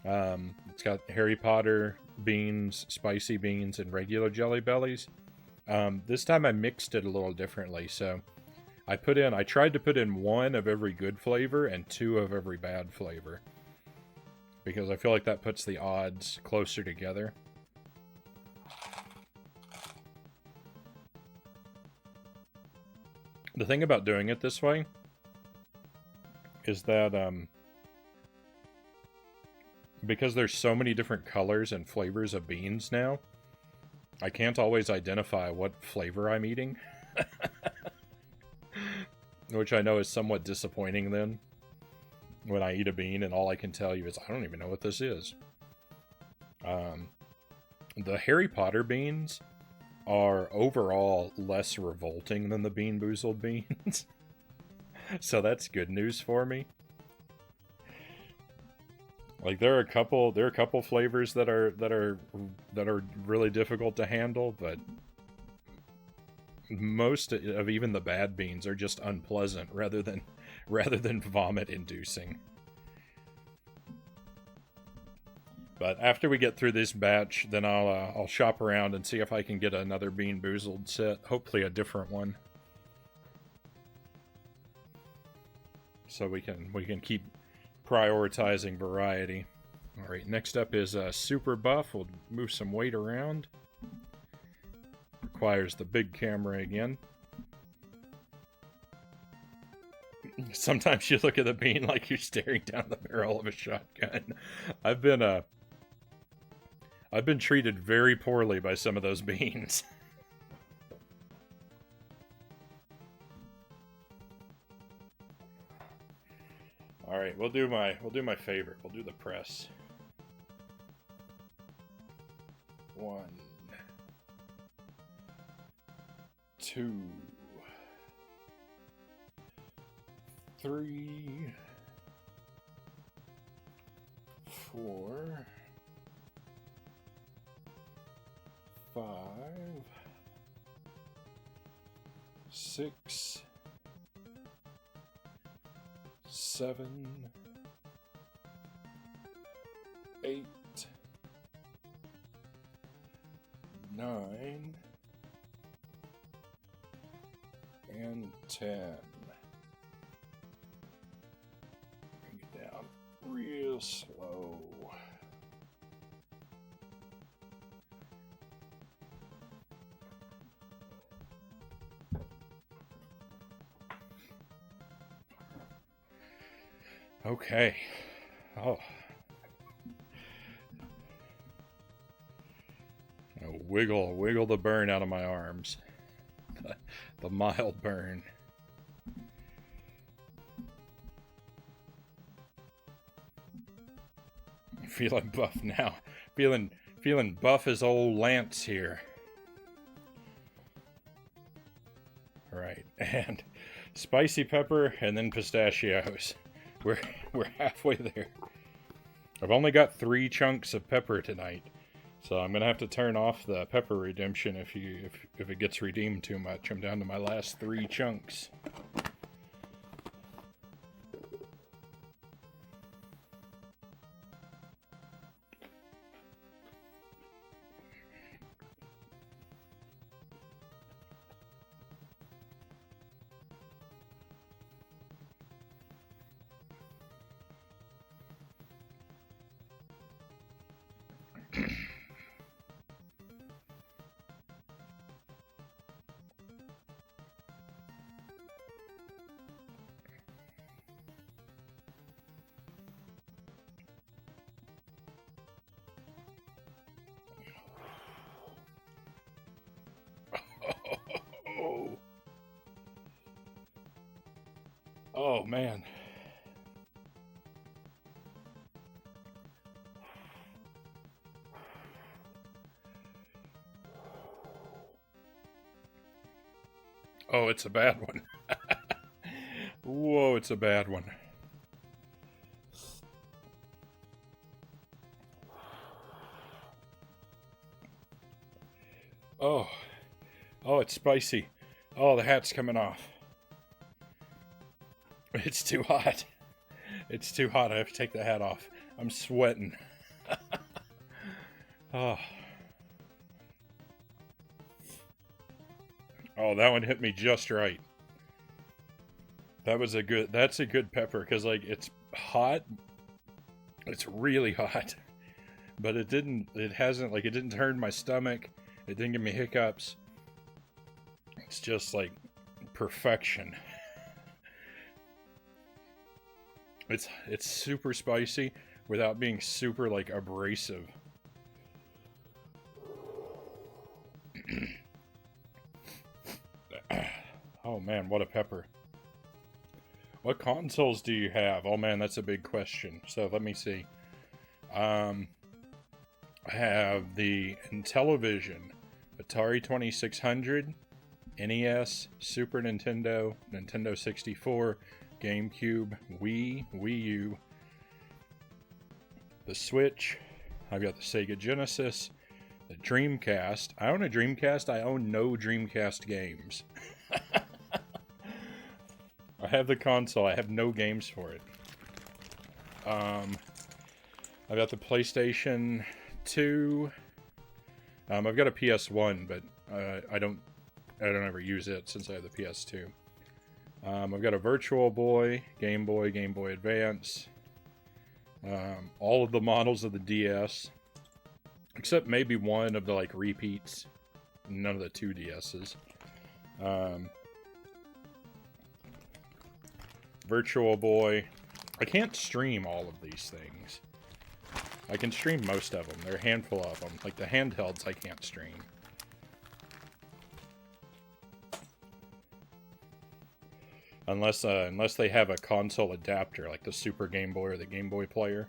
It's got Harry Potter beans, spicy beans, and regular Jelly Bellies. This time I mixed it a little differently, so I tried to put in 1 of every good flavor and 2 of every bad flavor, because I feel like that puts the odds closer together. The thing about doing it this way is that because there's so many different colors and flavors of beans now, I can't always identify what flavor I'm eating. Which I know is somewhat disappointing then, when I eat a bean and all I can tell you is, I don't even know what this is. The Harry Potter beans are overall less revolting than the Bean Boozled beans. So that's good news for me. Like there are a couple flavors that are really difficult to handle, but most of even the bad beans are just unpleasant rather than vomit inducing. But after we get through this batch, then I'll shop around and see if I can get another Bean Boozled set, hopefully a different one. So we can keep prioritizing variety. All right, next up is Super Buff. We'll move some weight around. Requires the big camera again. Sometimes you look at the bean like you're staring down the barrel of a shotgun. I've been treated very poorly by some of those beans. All right, we'll do my favorite. We'll do the press. 1, 2, 3, 4, 5, 6, 7, 8, 9, and 10. Bring it down real slow. Okay. Oh. Wiggle the burn out of my arms. The mild burn. Feeling buff now. Feeling buff as old Lance here. Right, and spicy pepper and then pistachios. We're halfway there. I've only got 3 chunks of pepper tonight, so I'm gonna have to turn off the pepper redemption if it gets redeemed too much. I'm down to my last 3 chunks. Oh, man. Oh, it's a bad one. Whoa, it's a bad one. Oh. Oh, it's spicy. Oh, the hat's coming off. It's too hot. It's too hot. I have to take the hat off. I'm sweating. Oh. Oh, that one hit me just right. That's a good pepper, because, like, it's hot. It's really hot. But it didn't turn my stomach. It didn't give me hiccups. It's just, like, perfection. It's super spicy without being super, like, abrasive. Oh man, what a pepper. What consoles do you have? Oh man, that's a big question. So let me see. I have the Intellivision, Atari 2600, NES, Super Nintendo, Nintendo 64, GameCube, Wii, Wii U, the Switch. I've got the Sega Genesis, the Dreamcast. I own a Dreamcast. I own no Dreamcast games. I have the console. I have no games for it. I've got the PlayStation 2. I've got a PS1, but I don't ever use it since I have the PS2. I've got a Virtual Boy, Game Boy Advance, all of the models of the DS, except maybe one of the, like, repeats. None of the 2DSs. Virtual Boy. I can't stream all of these things. I can stream most of them. There are a handful of them. Like the handhelds I can't stream. Unless they have a console adapter, like the Super Game Boy or the Game Boy Player.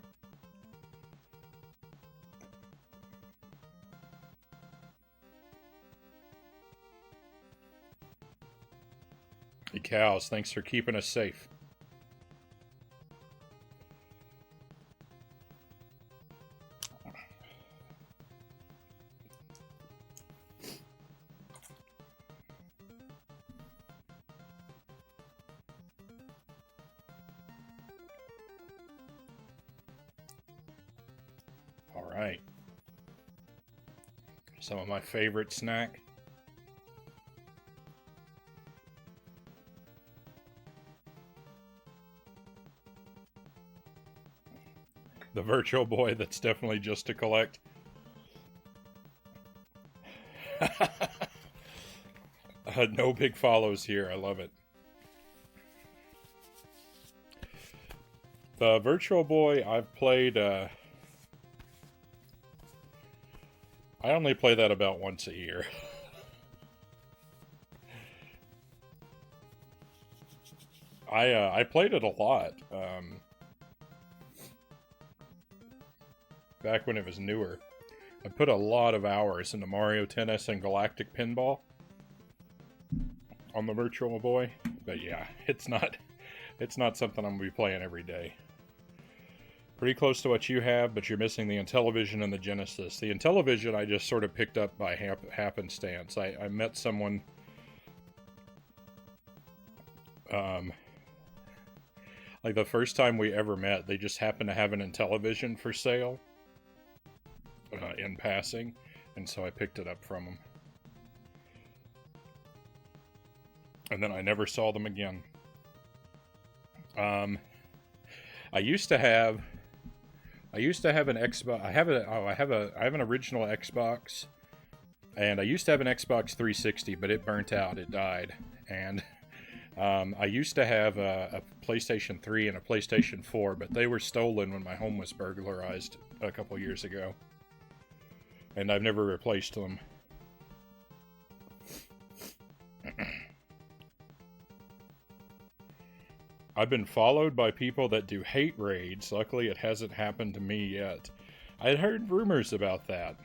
Hey, cows, thanks for keeping us safe. Alright. Some of my favorite snack. The Virtual Boy, that's definitely just to collect. No big follows here. I love it. The Virtual Boy, I've played... I only play that about once a year. I played it a lot. Back when it was newer. I put a lot of hours into Mario Tennis and Galactic Pinball on the Virtual Boy. But yeah, it's not something I'm going to be playing every day. Pretty close to what you have, but you're missing the Intellivision and the Genesis. The Intellivision I just sort of picked up by happenstance. I met someone... like the first time we ever met, they just happened to have an Intellivision for sale. In passing. And so I picked it up from them. And then I never saw them again. I used to have an Xbox. I have an original Xbox, and I used to have an Xbox 360, but it burnt out. It died, and I used to have a PlayStation 3 and a PlayStation 4, but they were stolen when my home was burglarized a couple years ago, and I've never replaced them. I've been followed by people that do hate raids. Luckily, it hasn't happened to me yet. I'd heard rumors about that.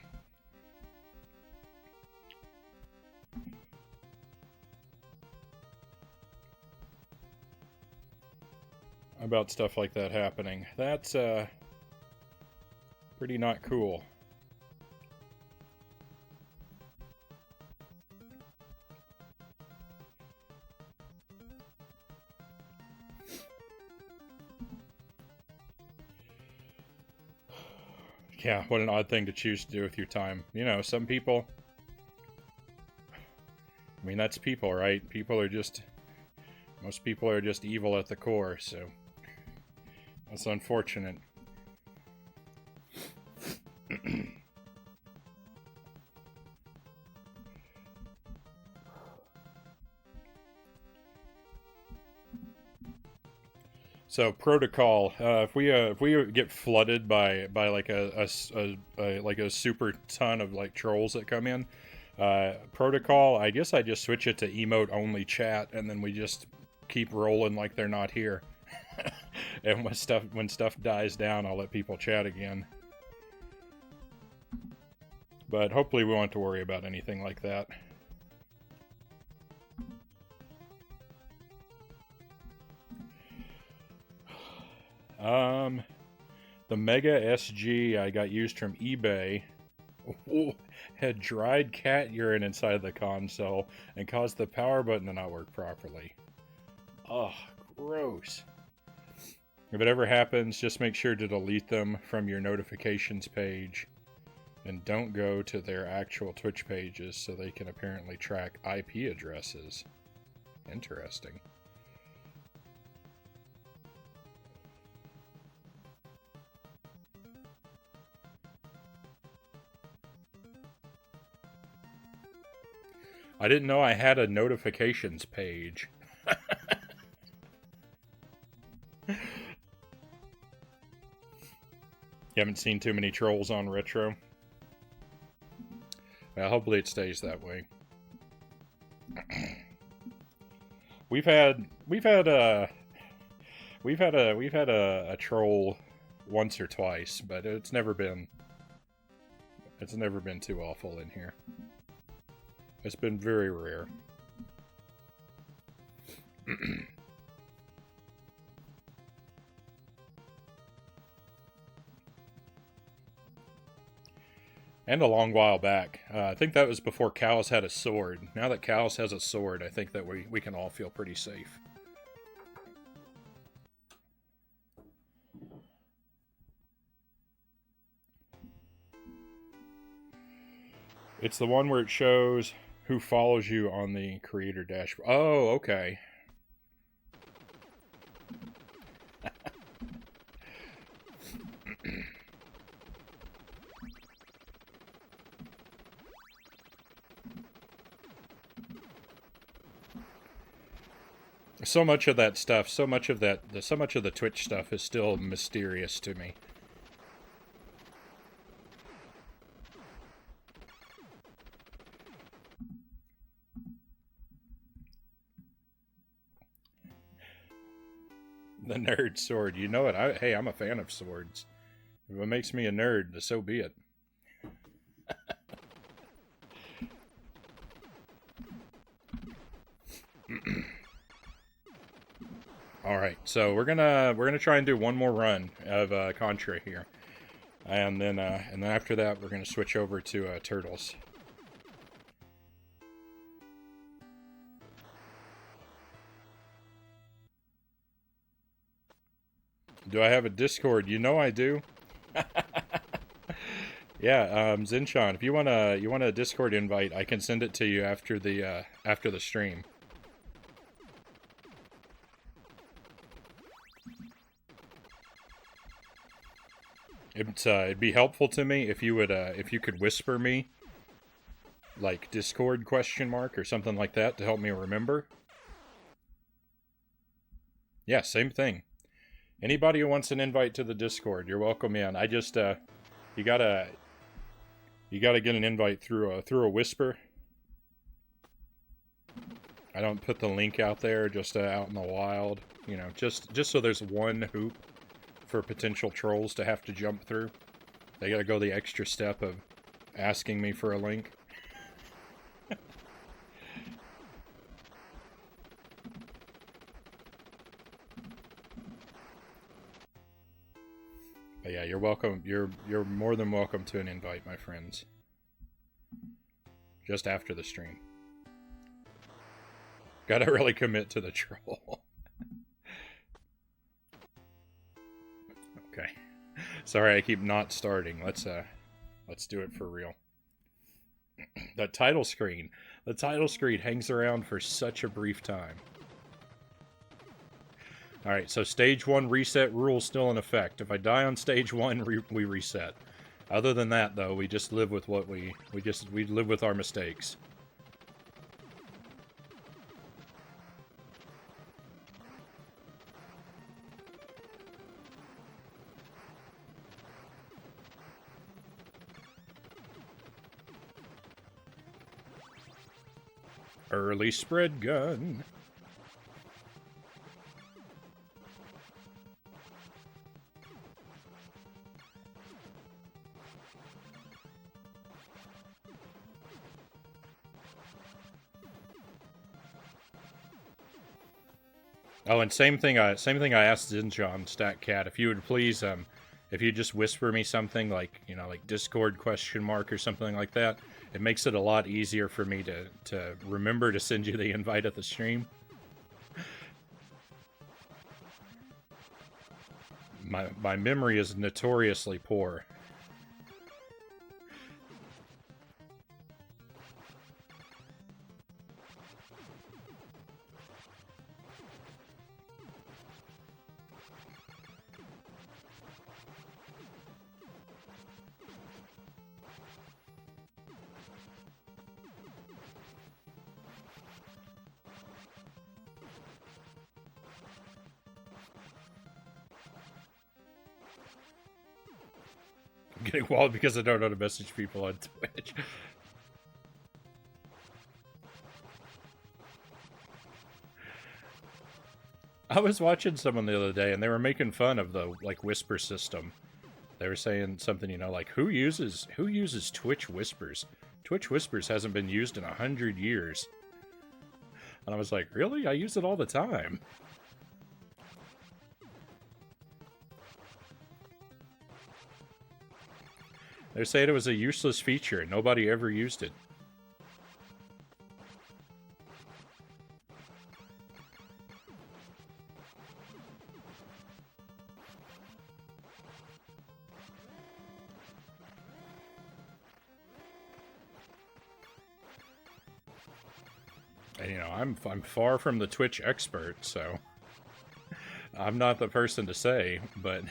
About stuff like that happening. That's, pretty not cool. Yeah, what an odd thing to choose to do with your time. You know, some people... I mean, that's people, right? People are just... Most people are just evil at the core, so... That's unfortunate. So protocol, if we get flooded by like a super ton of like trolls that come in, protocol, I guess I just switch it to emote only chat, and then we just keep rolling like they're not here. And when stuff dies down, I'll let people chat again. But hopefully we won't have to worry about anything like that. The Mega SG I got used from eBay. Ooh, had dried cat urine inside the console and caused the power button to not work properly. Ugh, gross. If it ever happens, just make sure to delete them from your notifications page. And don't go to their actual Twitch pages so they can apparently track IP addresses. Interesting. I didn't know I had a notifications page. You haven't seen too many trolls on Retro? Well, hopefully it stays that way. We've had a troll once or twice, but it's never been too awful in here. It's been very rare. And a long while back. I think that was before Callus had a sword. Now that Callus has a sword, I think that we can all feel pretty safe. It's the one where it shows who follows you on the creator dashboard. Oh, okay. So much of that stuff, so much of the Twitch stuff is still mysterious to me. The nerd sword. You know it. Hey, I'm a fan of swords. If it makes me a nerd, so be it. Alright, so we're gonna try and do one more run of Contra here. And then after that we're gonna switch over to Turtles. Do I have a Discord? You know I do. Yeah, Zinchan, if you want a Discord invite, I can send it to you after the stream. It'd be helpful to me if you could whisper me, like Discord ? Or something like that to help me remember. Yeah, same thing. Anybody who wants an invite to the Discord, you're welcome in. I just you gotta get an invite through a whisper. I don't put the link out there just out in the wild. You know, just so there's one hoop for potential trolls to have to jump through. They gotta go the extra step of asking me for a link. But yeah, you're welcome. You're more than welcome to an invite, my friends. Just after the stream. Gotta really commit to the troll. Okay. Sorry, I keep not starting. Let's do it for real. The title screen. The title screen hangs around for such a brief time. Alright, so stage 1 reset rule still in effect. If I die on stage 1, we reset. Other than that, though, we just live with what we live with our mistakes. Early spread gun. Oh, and same thing I asked Zinjon StatCat, if you would please if you just whisper me something like, you know, like Discord ? Or something like that, it makes it a lot easier for me to remember to send you the invite at the stream. My memory is notoriously poor. I'm getting walled because I don't know how to message people on Twitch. I was watching someone the other day, and they were making fun of the, like, whisper system. They were saying something, you know, like, who uses Twitch Whispers? Twitch Whispers hasn't been used in 100 years. And I was like, really? I use it all the time. They're saying it was a useless feature. Nobody ever used it. And, you know, I'm far from the Twitch expert, so I'm not the person to say, but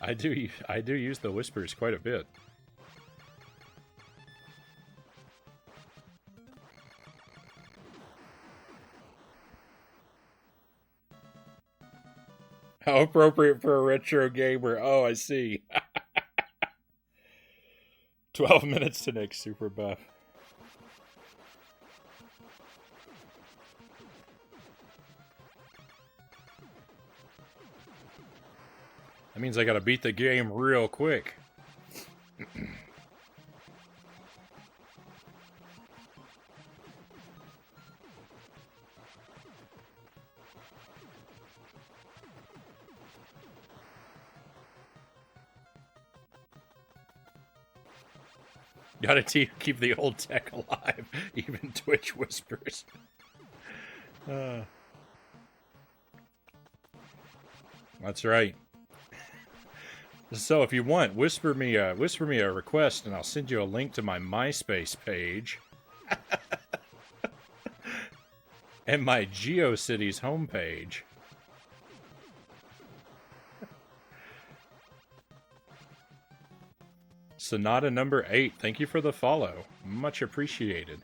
I do use the whispers quite a bit. How appropriate for a retro gamer. Oh, I see. 12 minutes to next super buff. That means I gotta beat the game real quick. Gotta keep the old tech alive, even Twitch whispers. That's right. So if you want, whisper me a request, and I'll send you a link to my MySpace page and my GeoCities homepage. Sonata number 8, thank you for the follow. Much appreciated.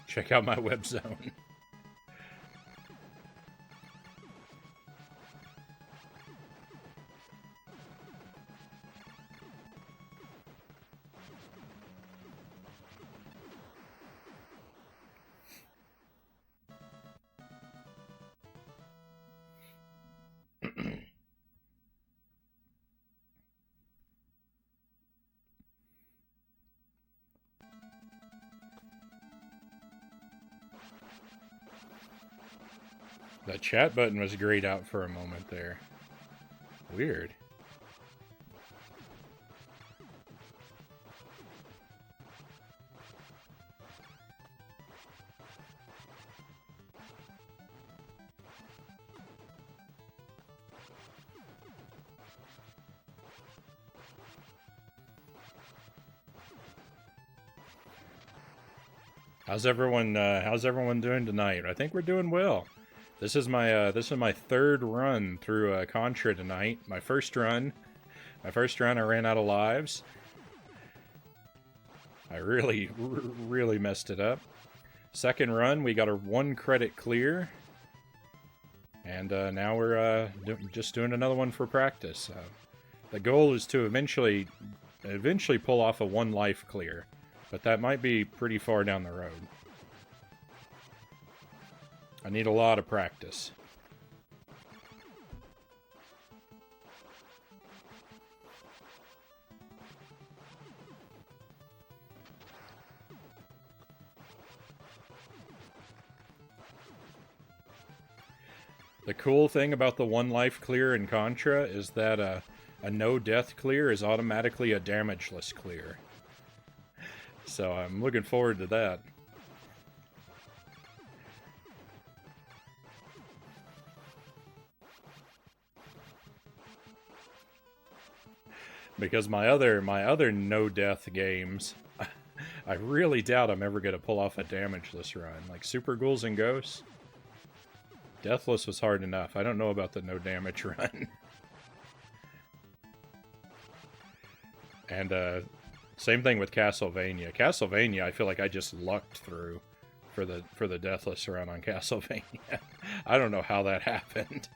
Check out my web zone. The chat button was grayed out for a moment there. Weird. How's everyone doing tonight? I think we're doing well. This is my third run through Contra tonight. My first run, I ran out of lives. I really messed it up. Second run, we got a 1 credit clear, and now we're just doing another one for practice. The goal is to eventually pull off a 1 life clear, but that might be pretty far down the road. I need a lot of practice. The cool thing about the 1 life clear in Contra is that a no death clear is automatically a damageless clear. So I'm looking forward to that. Because my other no death games, I really doubt I'm ever going to pull off a damageless run. Like Super Ghouls and Ghosts, Deathless was hard enough. I don't know about the no damage run. And same thing with Castlevania. Castlevania, I feel like I just lucked through for the Deathless run on Castlevania. I don't know how that happened.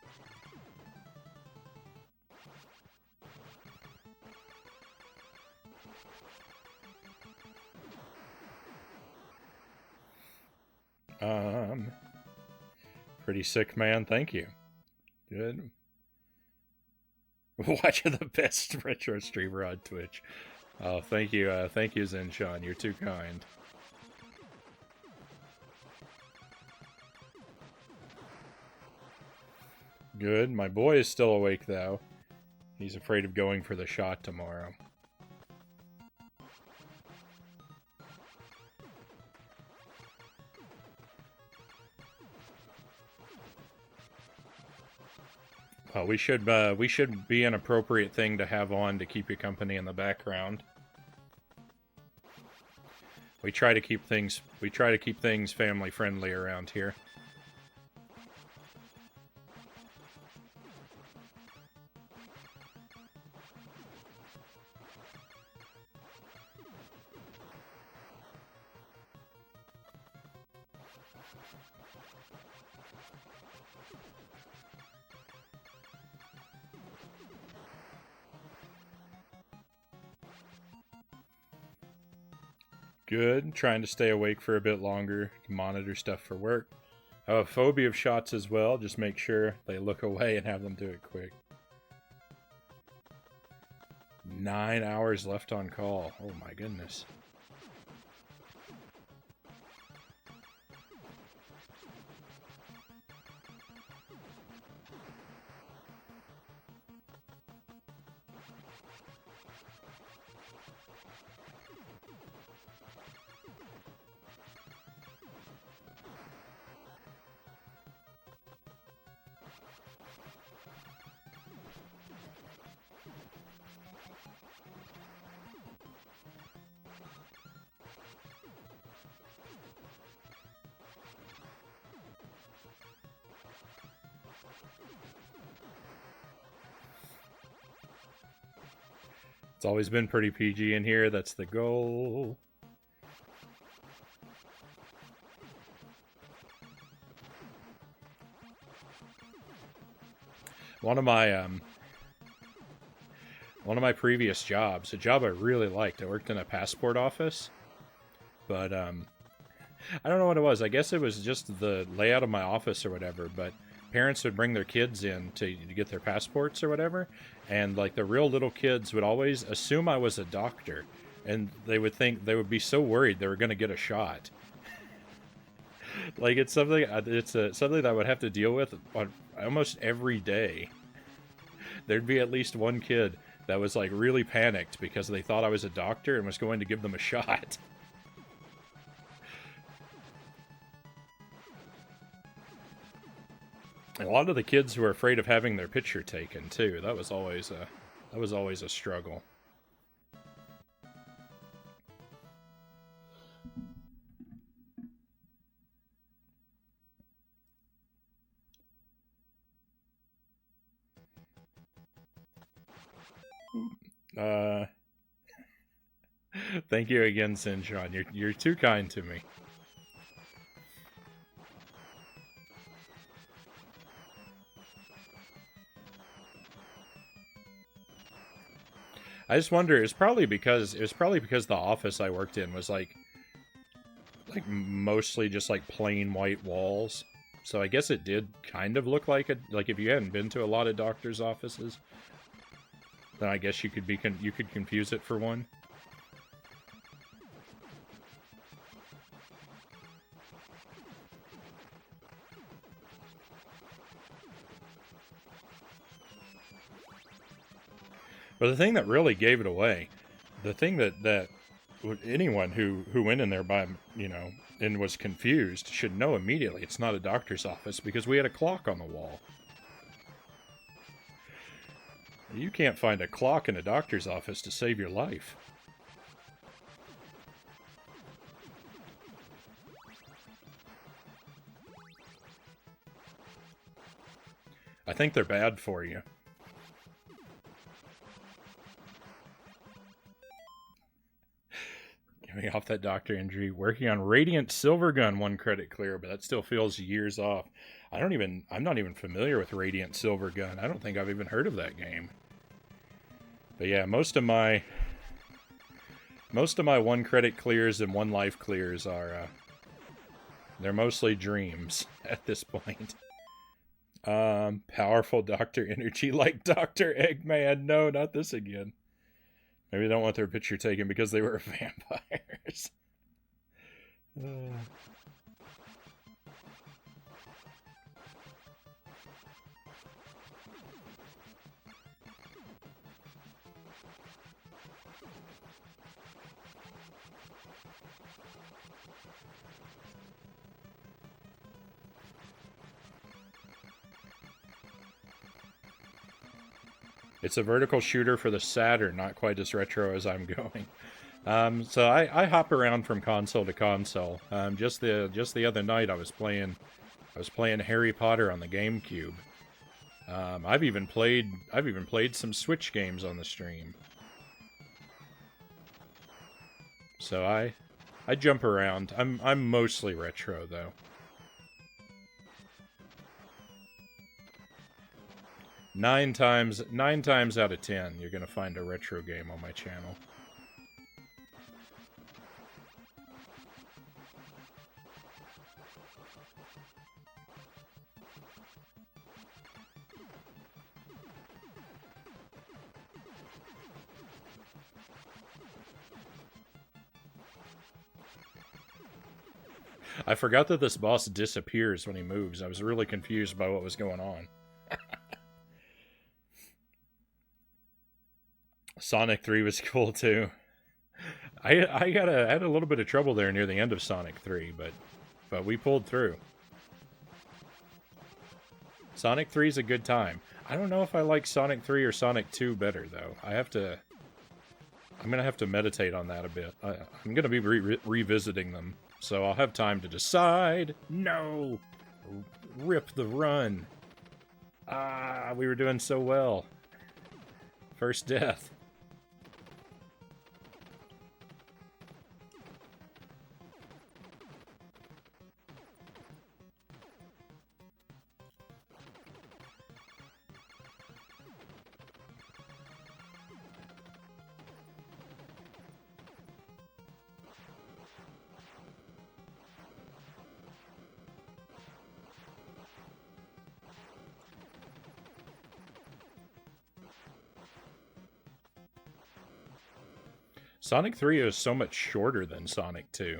Pretty sick, man. Thank you. Good. Watching the best retro streamer on Twitch. Oh, thank you, Zenshawn. You're too kind. Good. My boy is still awake, though. He's afraid of going for the shot tomorrow. Well, we should be an appropriate thing to have on to keep you company in the background. We try to keep things family friendly around here. Good. Trying to stay awake for a bit longer to monitor stuff for work. I have a phobia of shots as well. Just make sure they look away and have them do it quick. 9 hours left on call. Oh my goodness. It's always been pretty PG in here. That's the goal. One of my one of my previous jobs, a job I really liked. I worked in a passport office, but I don't know what it was. I guess it was just the layout of my office or whatever, but parents would bring their kids in to get their passports or whatever, and like the real little kids would always assume I was a doctor, and they would think, they would be so worried they were going to get a shot. Like, it's something, something that I would have to deal with on almost every day. There'd be at least one kid that was like really panicked because they thought I was a doctor and was going to give them a shot. A lot of the kids were afraid of having their picture taken too. That was always a struggle. Thank you again, Sinchon. You're too kind to me. I just wonder. It was probably because the office I worked in was like mostly just like plain white walls. So I guess it did kind of look like if you hadn't been to a lot of doctors' offices, then I guess you could confuse it for one. But the thing that really gave it away, the thing that anyone who went in there by, and was confused should know immediately it's not a doctor's office because we had a clock on the wall. You can't find a clock in a doctor's office to save your life. I think they're bad for you. Getting off that doctor injury, working on Radiant Silvergun 1 credit clear, but that still feels years off. I'm not even familiar with Radiant Silvergun. I don't think I've even heard of that game. But yeah, most of my 1 credit clears and 1 life clears are they're mostly dreams at this point. Powerful doctor energy like Dr. Eggman. No, not this again. Maybe they don't want their picture taken because they were vampires. It's a vertical shooter for the Saturn, not quite as retro as I'm going. So I hop around from console to console. Just the other night I was playing Harry Potter on the GameCube. I've even played some Switch games on the stream. So I jump around. I'm mostly retro though. 9 times out of 10, you're gonna find a retro game on my channel. I forgot that this boss disappears when he moves. I was really confused by what was going on. Sonic 3 was cool too. I had a little bit of trouble there near the end of Sonic 3, but we pulled through. Sonic 3 is a good time. I don't know if I like Sonic 3 or Sonic 2 better though. I'm gonna have to meditate on that a bit. I'm gonna be revisiting them, so I'll have time to decide. No! Rip the run. Ah, we were doing so well. First death. Sonic 3 is so much shorter than Sonic 2.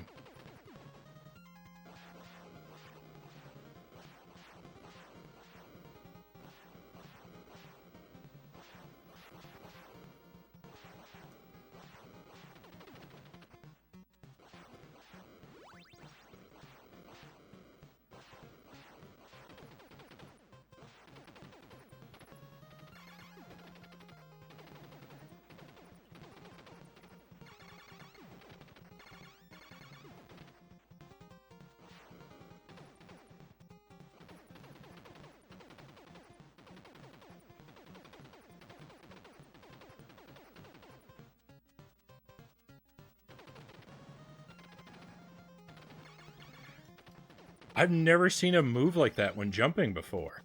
I've never seen him move like that when jumping before.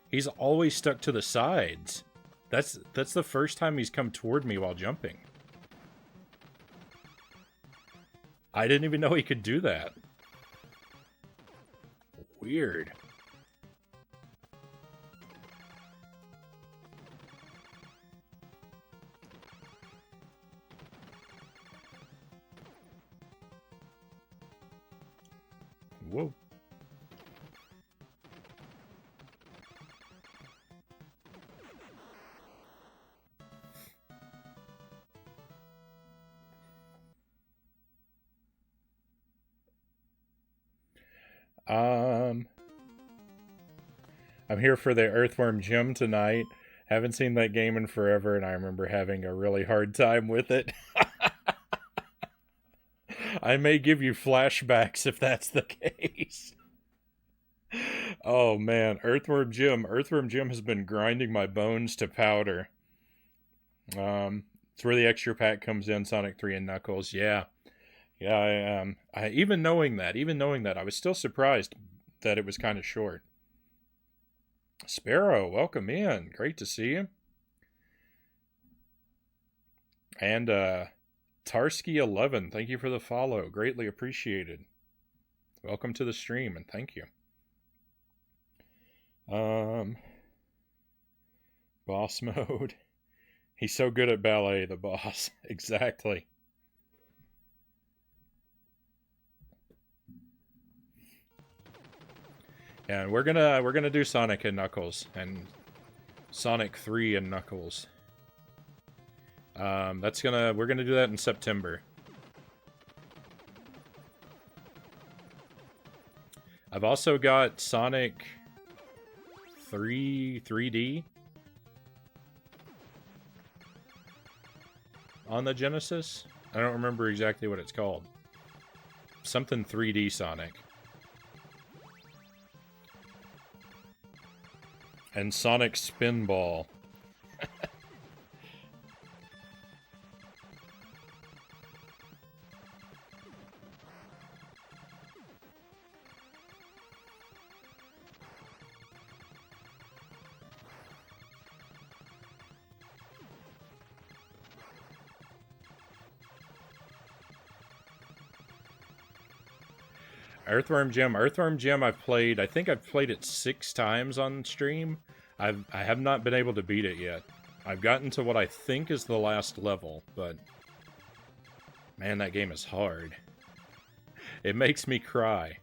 He's always stuck to the sides. That's the first time he's come toward me while jumping. I didn't even know he could do that. Weird. Whoa. I'm here for the Earthworm Jim tonight. Haven't seen that game in forever, and I remember having a really hard time with it. I may give you flashbacks if that's the case. Oh man, Earthworm Jim. Earthworm Jim has been grinding my bones to powder. It's where the extra pack comes in, Sonic 3 and Knuckles. Yeah. Yeah, even knowing that, I was still surprised that it was kind of short. Sparrow, welcome in. Great to see you. And Tarsky11, thank you for the follow. Greatly appreciated. Welcome to the stream, and thank you. Boss mode. He's so good at ballet, the boss. Exactly. And we're gonna do Sonic and Knuckles and Sonic 3 and Knuckles. We're gonna do that in September. I've also got Sonic 3D on the Genesis. I don't remember exactly what it's called. Something 3D Sonic. And Sonic Spinball. Earthworm Jim. I think I've played it 6 times on stream. I have not been able to beat it yet. I've gotten to what I think is the last level, but man, that game is hard. It makes me cry.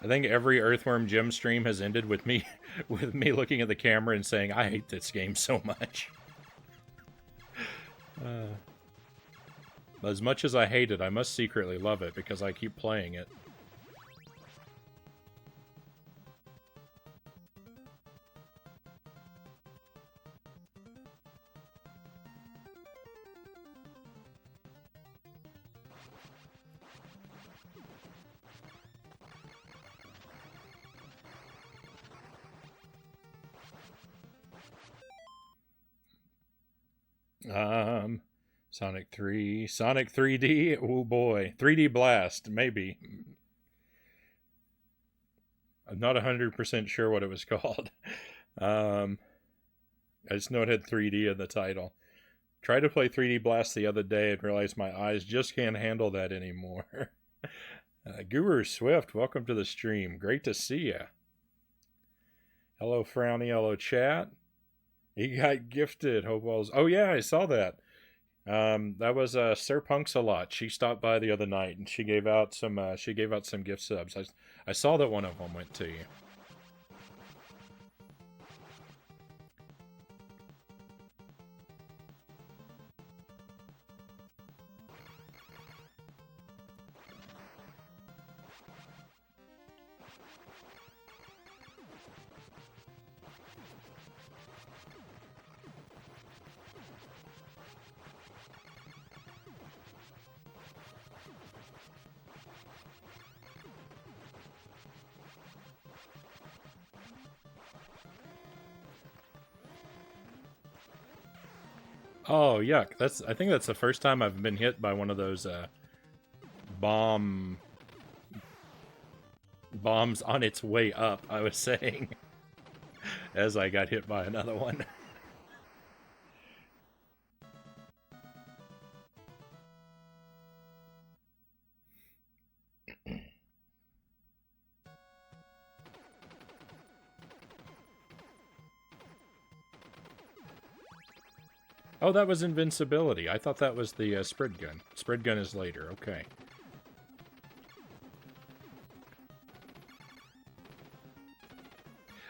I think every Earthworm Jim stream has ended with me looking at the camera and saying, I hate this game so much. As much as I hate it, I must secretly love it because I keep playing it. Sonic 3. Sonic 3D? Oh boy. 3D Blast, maybe. I'm not 100% sure what it was called. I just know it had 3D in the title. Tried to play 3D Blast the other day and realized my eyes just can't handle that anymore. Guru Swift, welcome to the stream. Great to see ya. Hello, Frownie. Hello, chat. He got gifted. Hope all's... Oh, yeah, I saw that. That was Sir Punks-a-Lot. She stopped by the other night and she gave out some gift subs. I saw that one of them went to you. Oh, yuck. I think that's the first time I've been hit by one of those bombs on its way up, I was saying, as I got hit by another one. Oh, that was invincibility. I thought that was the spread gun. Spread gun is later. Okay.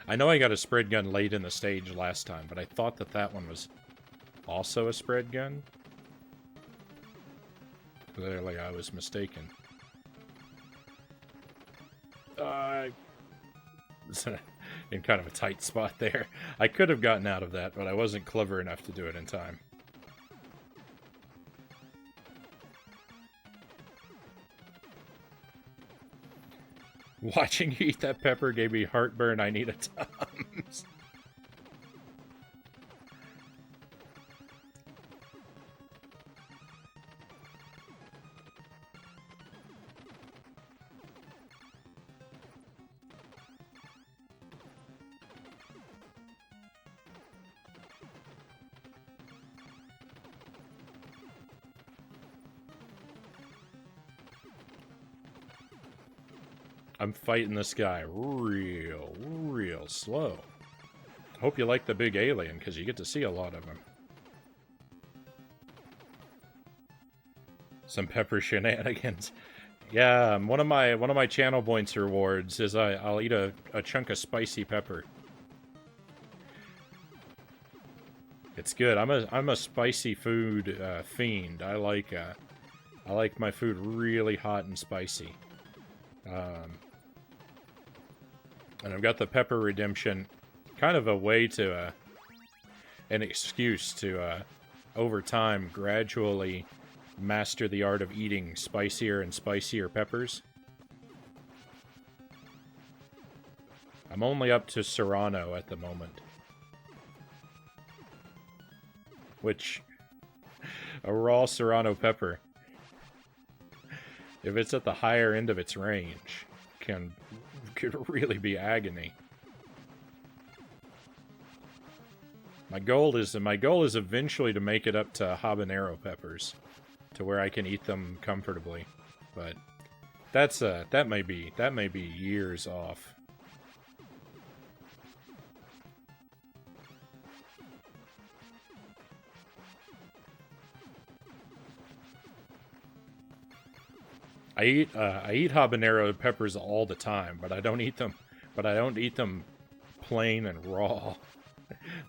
I know I got a spread gun late in the stage last time, but I thought that that one was also a spread gun. Clearly, I was mistaken. In kind of a tight spot there. I could have gotten out of that, but I wasn't clever enough to do it in time. Watching you eat that pepper gave me heartburn. I need a Tums. I'm fighting this guy real slow. Hope you like the big alien, because you get to see a lot of him. Some pepper shenanigans. Yeah, one of my channel points rewards is I'll eat a chunk of spicy pepper. It's good. I'm a spicy food fiend. I like my food really hot and spicy. And I've got the pepper redemption, kind of a way to, an excuse to, over time, gradually master the art of eating spicier and spicier peppers. I'm only up to Serrano at the moment. Which, a raw Serrano pepper, if it's at the higher end of its range, could really be agony. My goal is eventually to make it up to habanero peppers, to where I can eat them comfortably. But that may be years off. I eat habanero peppers all the time, but I don't eat them. But I don't eat them plain and raw.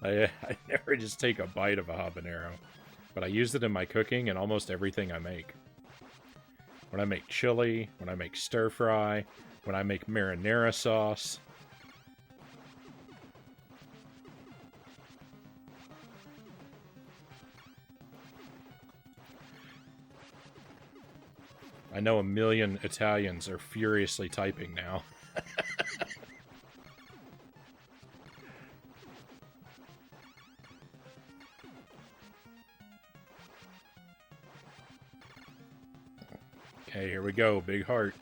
I never just take a bite of a habanero. But I use it in my cooking and almost everything I make. When I make chili, when I make stir fry, when I make marinara sauce. I know 1 million Italians are furiously typing now. Okay, here we go. Big heart.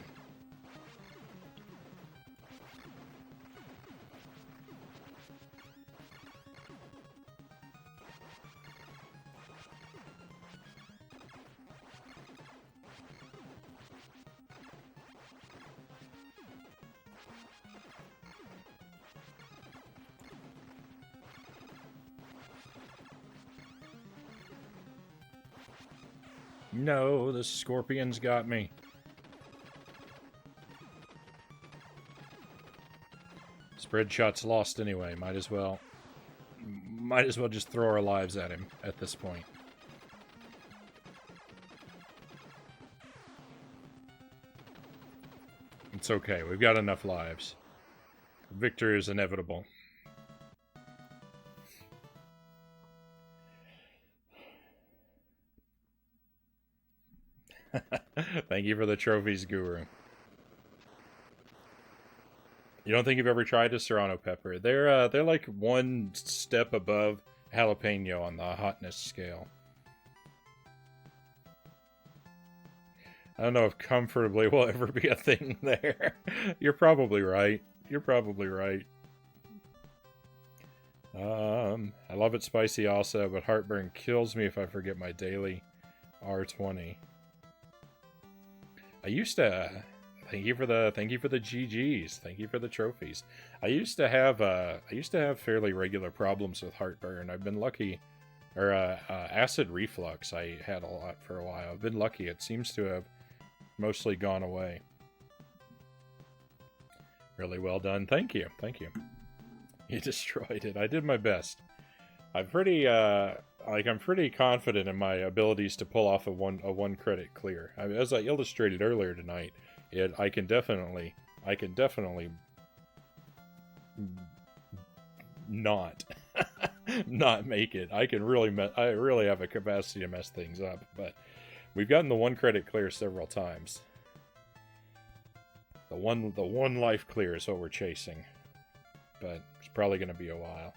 No, the scorpions got me. Spread shot's lost anyway. Might as well just throw our lives at him at this point. It's okay. We've got enough lives. Victory is inevitable. Thank you for the trophies, Guru. You don't think you've ever tried a serrano pepper? They're like one step above jalapeno on the hotness scale. I don't know if comfortably will ever be a thing there. You're probably right. You're probably right. I love it spicy also, but heartburn kills me if I forget my daily R20. I used to thank you for the GGs. Thank you for the trophies. I used to have fairly regular problems with heartburn. I've been lucky, or acid reflux. I had a lot for a while. I've been lucky. It seems to have mostly gone away. Really well done. Thank you. Thank you. You destroyed it. I did my best. I'm pretty I'm pretty confident in my abilities to pull off a one credit clear. I mean, as I illustrated earlier tonight, I can definitely not not make it. I really have a capacity to mess things up, but we've gotten the one credit clear several times. The one life clear is what we're chasing, but it's probably going to be a while.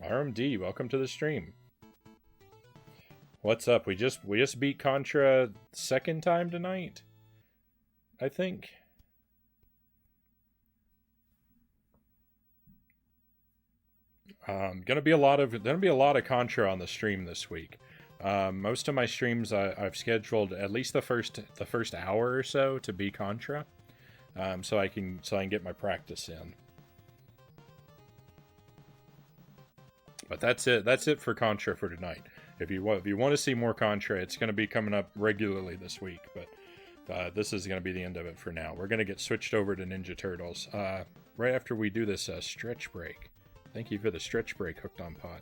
RMD, welcome to the stream. What's up? We just beat Contra second time tonight, I think. Gonna be a lot of Contra on the stream this week. Most of my streams I've scheduled at least the first hour or so to be Contra, so I can get my practice in. But that's it. That's it for Contra for tonight. If you want to see more Contra, it's going to be coming up regularly this week. But this is going to be the end of it for now. We're going to get switched over to Ninja Turtles right after we do this stretch break. Thank you for the stretch break, Hooked on Pot.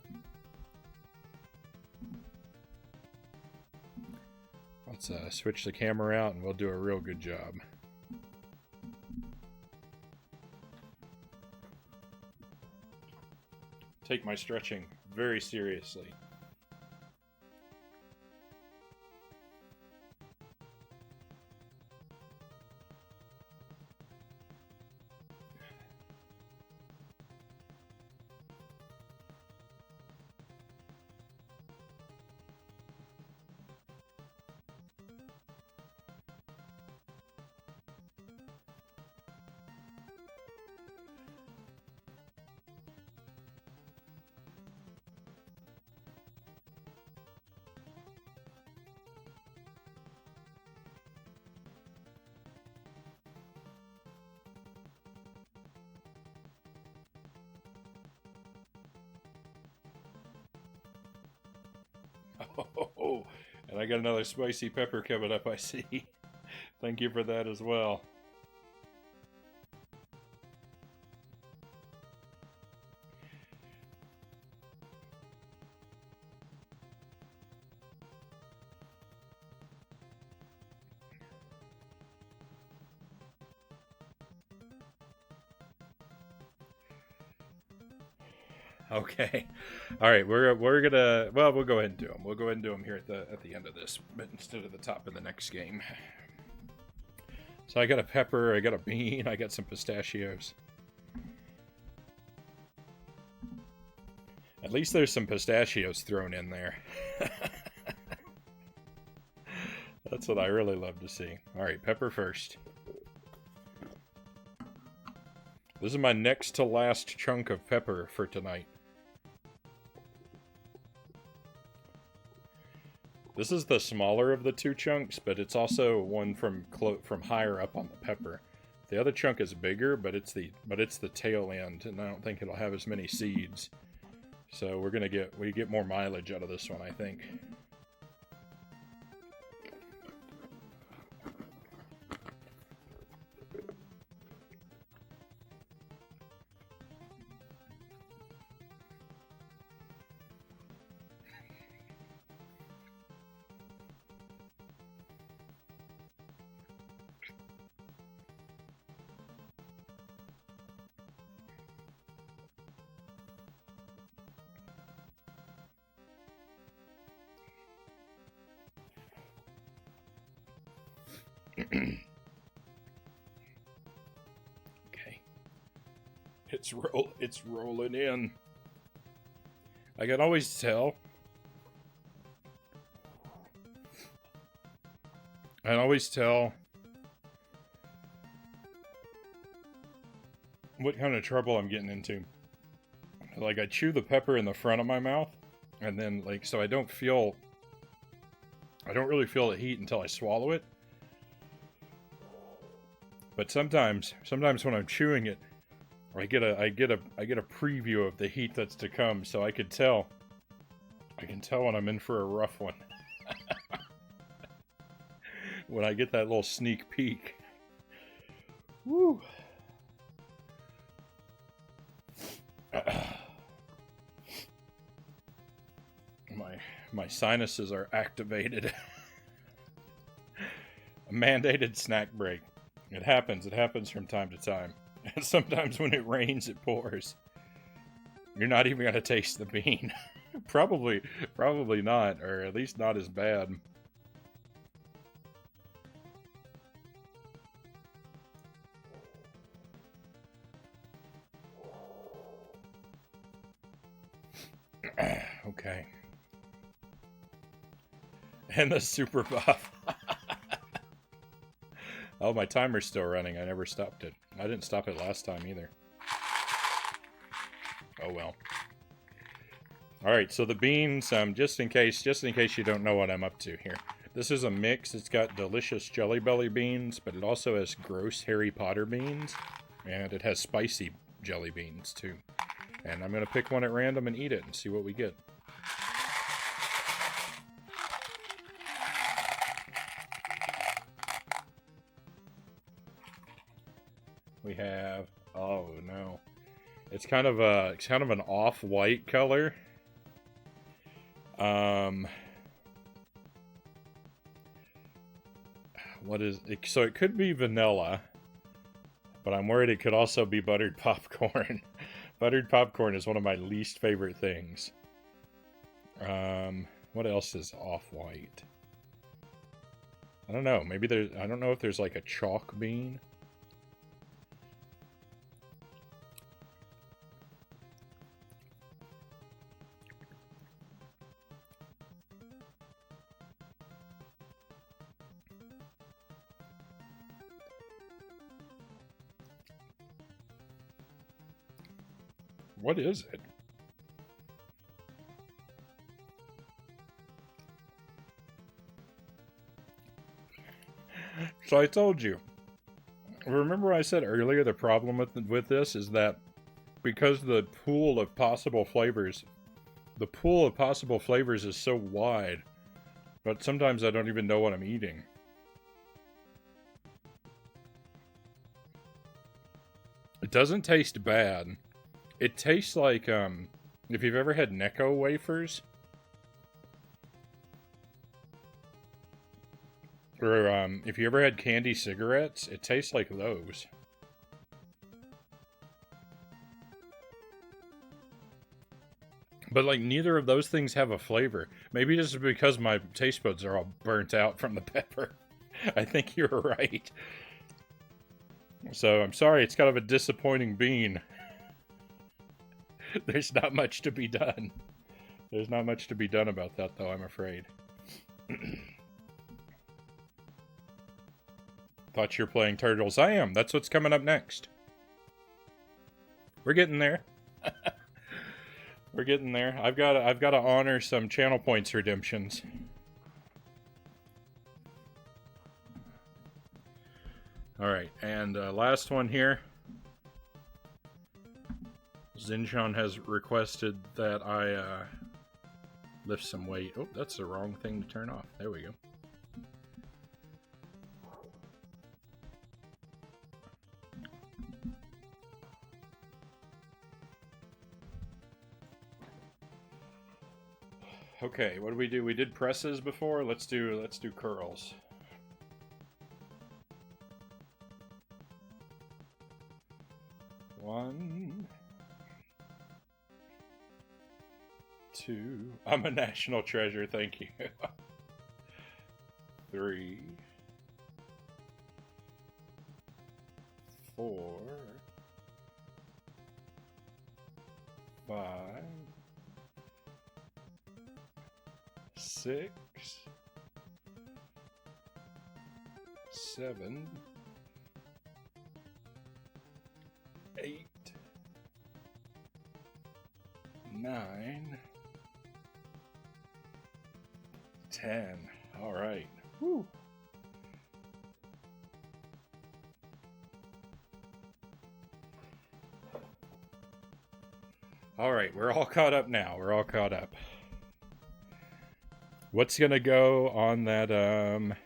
Let's switch the camera out and we'll do a real good job. Take my stretching very seriously. Oh, and I got another spicy pepper coming up, I see. Thank you for that as well. Okay, all right. We're gonna we'll go ahead and do them. We'll go ahead and do them here at the end of this, but instead of the top of the next game. So I got a pepper, I got a bean, I got some pistachios. At least there's some pistachios thrown in there. That's what I really love to see. All right, pepper first. This is my next to last chunk of pepper for tonight. This is the smaller of the two chunks, but it's also one from higher up on the pepper. The other chunk is bigger, but it's the tail end, and I don't think it'll have as many seeds. So we get more mileage out of this one, I think. Okay. It's rolling in. I can always tell. I can always tell what kind of trouble I'm getting into. Like, I chew the pepper in the front of my mouth, and then, like, so I don't really feel the heat until I swallow it. But sometimes when I'm chewing it, I get a preview of the heat that's to come, so I can tell when I'm in for a rough one. When I get that little sneak peek. Woo. My sinuses are activated. A mandated snack break. It happens from time to time. And sometimes when it rains, it pours. You're not even gonna taste the bean. Probably not, or at least not as bad. Okay. And the super buff. Oh, my timer's still running. I never stopped it. I didn't stop it last time either. Oh well. Alright, so the beans, just in case you don't know what I'm up to here. This is a mix. It's got delicious Jelly Belly beans, but it also has gross Harry Potter beans. And it has spicy jelly beans, too. And I'm going to pick one at random and eat it and see what we get. We have, oh no, it's kind of an off-white color. What is it? So it could be vanilla, but I'm worried it could also be buttered popcorn. Buttered popcorn is one of my least favorite things. What else is off-white? I don't know. Maybe I don't know if there's like a chalk bean. What is it? So I told you. Remember I said earlier the problem with this is that because the pool of possible flavors is so wide, but sometimes I don't even know what I'm eating. It doesn't taste bad. It tastes like, if you've ever had Necco wafers, or if you ever had candy cigarettes, it tastes like those. But, like, neither of those things have a flavor. Maybe just because my taste buds are all burnt out from the pepper. I think you're right. So, I'm sorry, it's kind of a disappointing bean. There's not much to be done. There's not much to be done about that, though, I'm afraid. Thought you were playing Turtles. I am. That's what's coming up next. We're getting there. We're getting there. I've got to honor some channel points redemptions. All right, and last one here. Zinchon has requested that I lift some weight. Oh, that's the wrong thing to turn off. There we go. Okay, what did we do? We did presses before. Let's do curls. One, two. I'm a national treasure. Thank you. 3, 4, 5, 6, 7, 8, 9, 10. All right. Woo. All right, we're all caught up now. We're all caught up. What's going to go on that, Oh,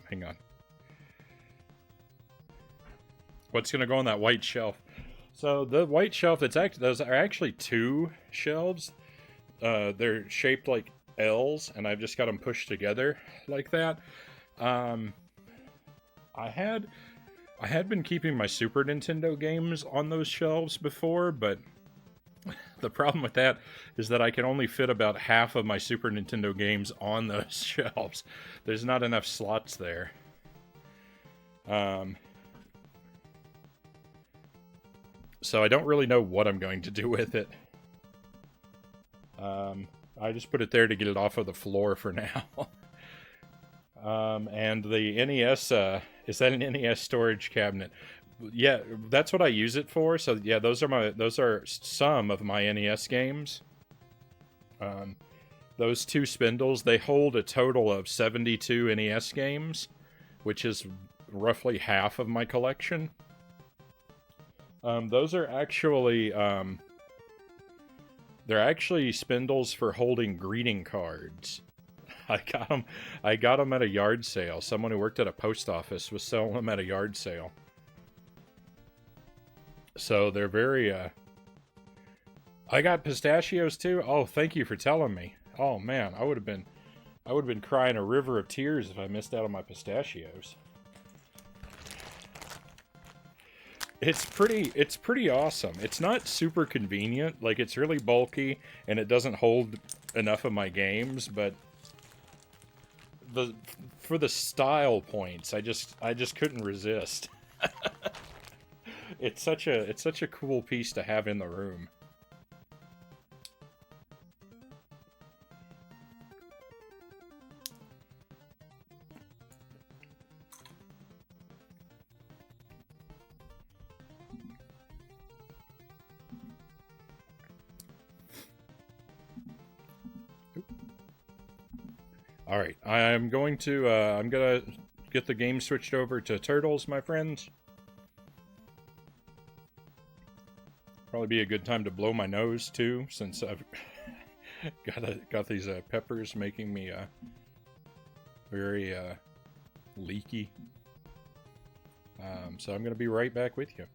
hang on. What's going to go on that white shelf? So the white shelf, those are actually 2 shelves. They're shaped like L's, and I've just got them pushed together like that. I had been keeping my Super Nintendo games on those shelves before, but the problem with that is that I can only fit about half of my Super Nintendo games on those shelves. There's not enough slots there. So I don't really know what I'm going to do with it. I just put it there to get it off of the floor for now. And the NES, is that an NES storage cabinet? Yeah, that's what I use it for. So yeah, those are some of my NES games. Those 2 spindles, they hold a total of 72 NES games, which is roughly half of my collection. Those are actually, they're actually spindles for holding greeting cards. I got them at a yard sale. Someone who worked at a post office was selling them at a yard sale. So they're very, I got pistachios too? Oh, thank you for telling me. Oh man, I would have been crying a river of tears if I missed out on my pistachios. It's pretty awesome. It's not super convenient. Like, it's really bulky, and it doesn't hold enough of my games, but for the style points, I just couldn't resist. It's such a cool piece to have in the room. All right, I'm gonna get the game switched over to Turtles, my friends. Probably be a good time to blow my nose too, since I've got these peppers making me very leaky. So I'm gonna be right back with you.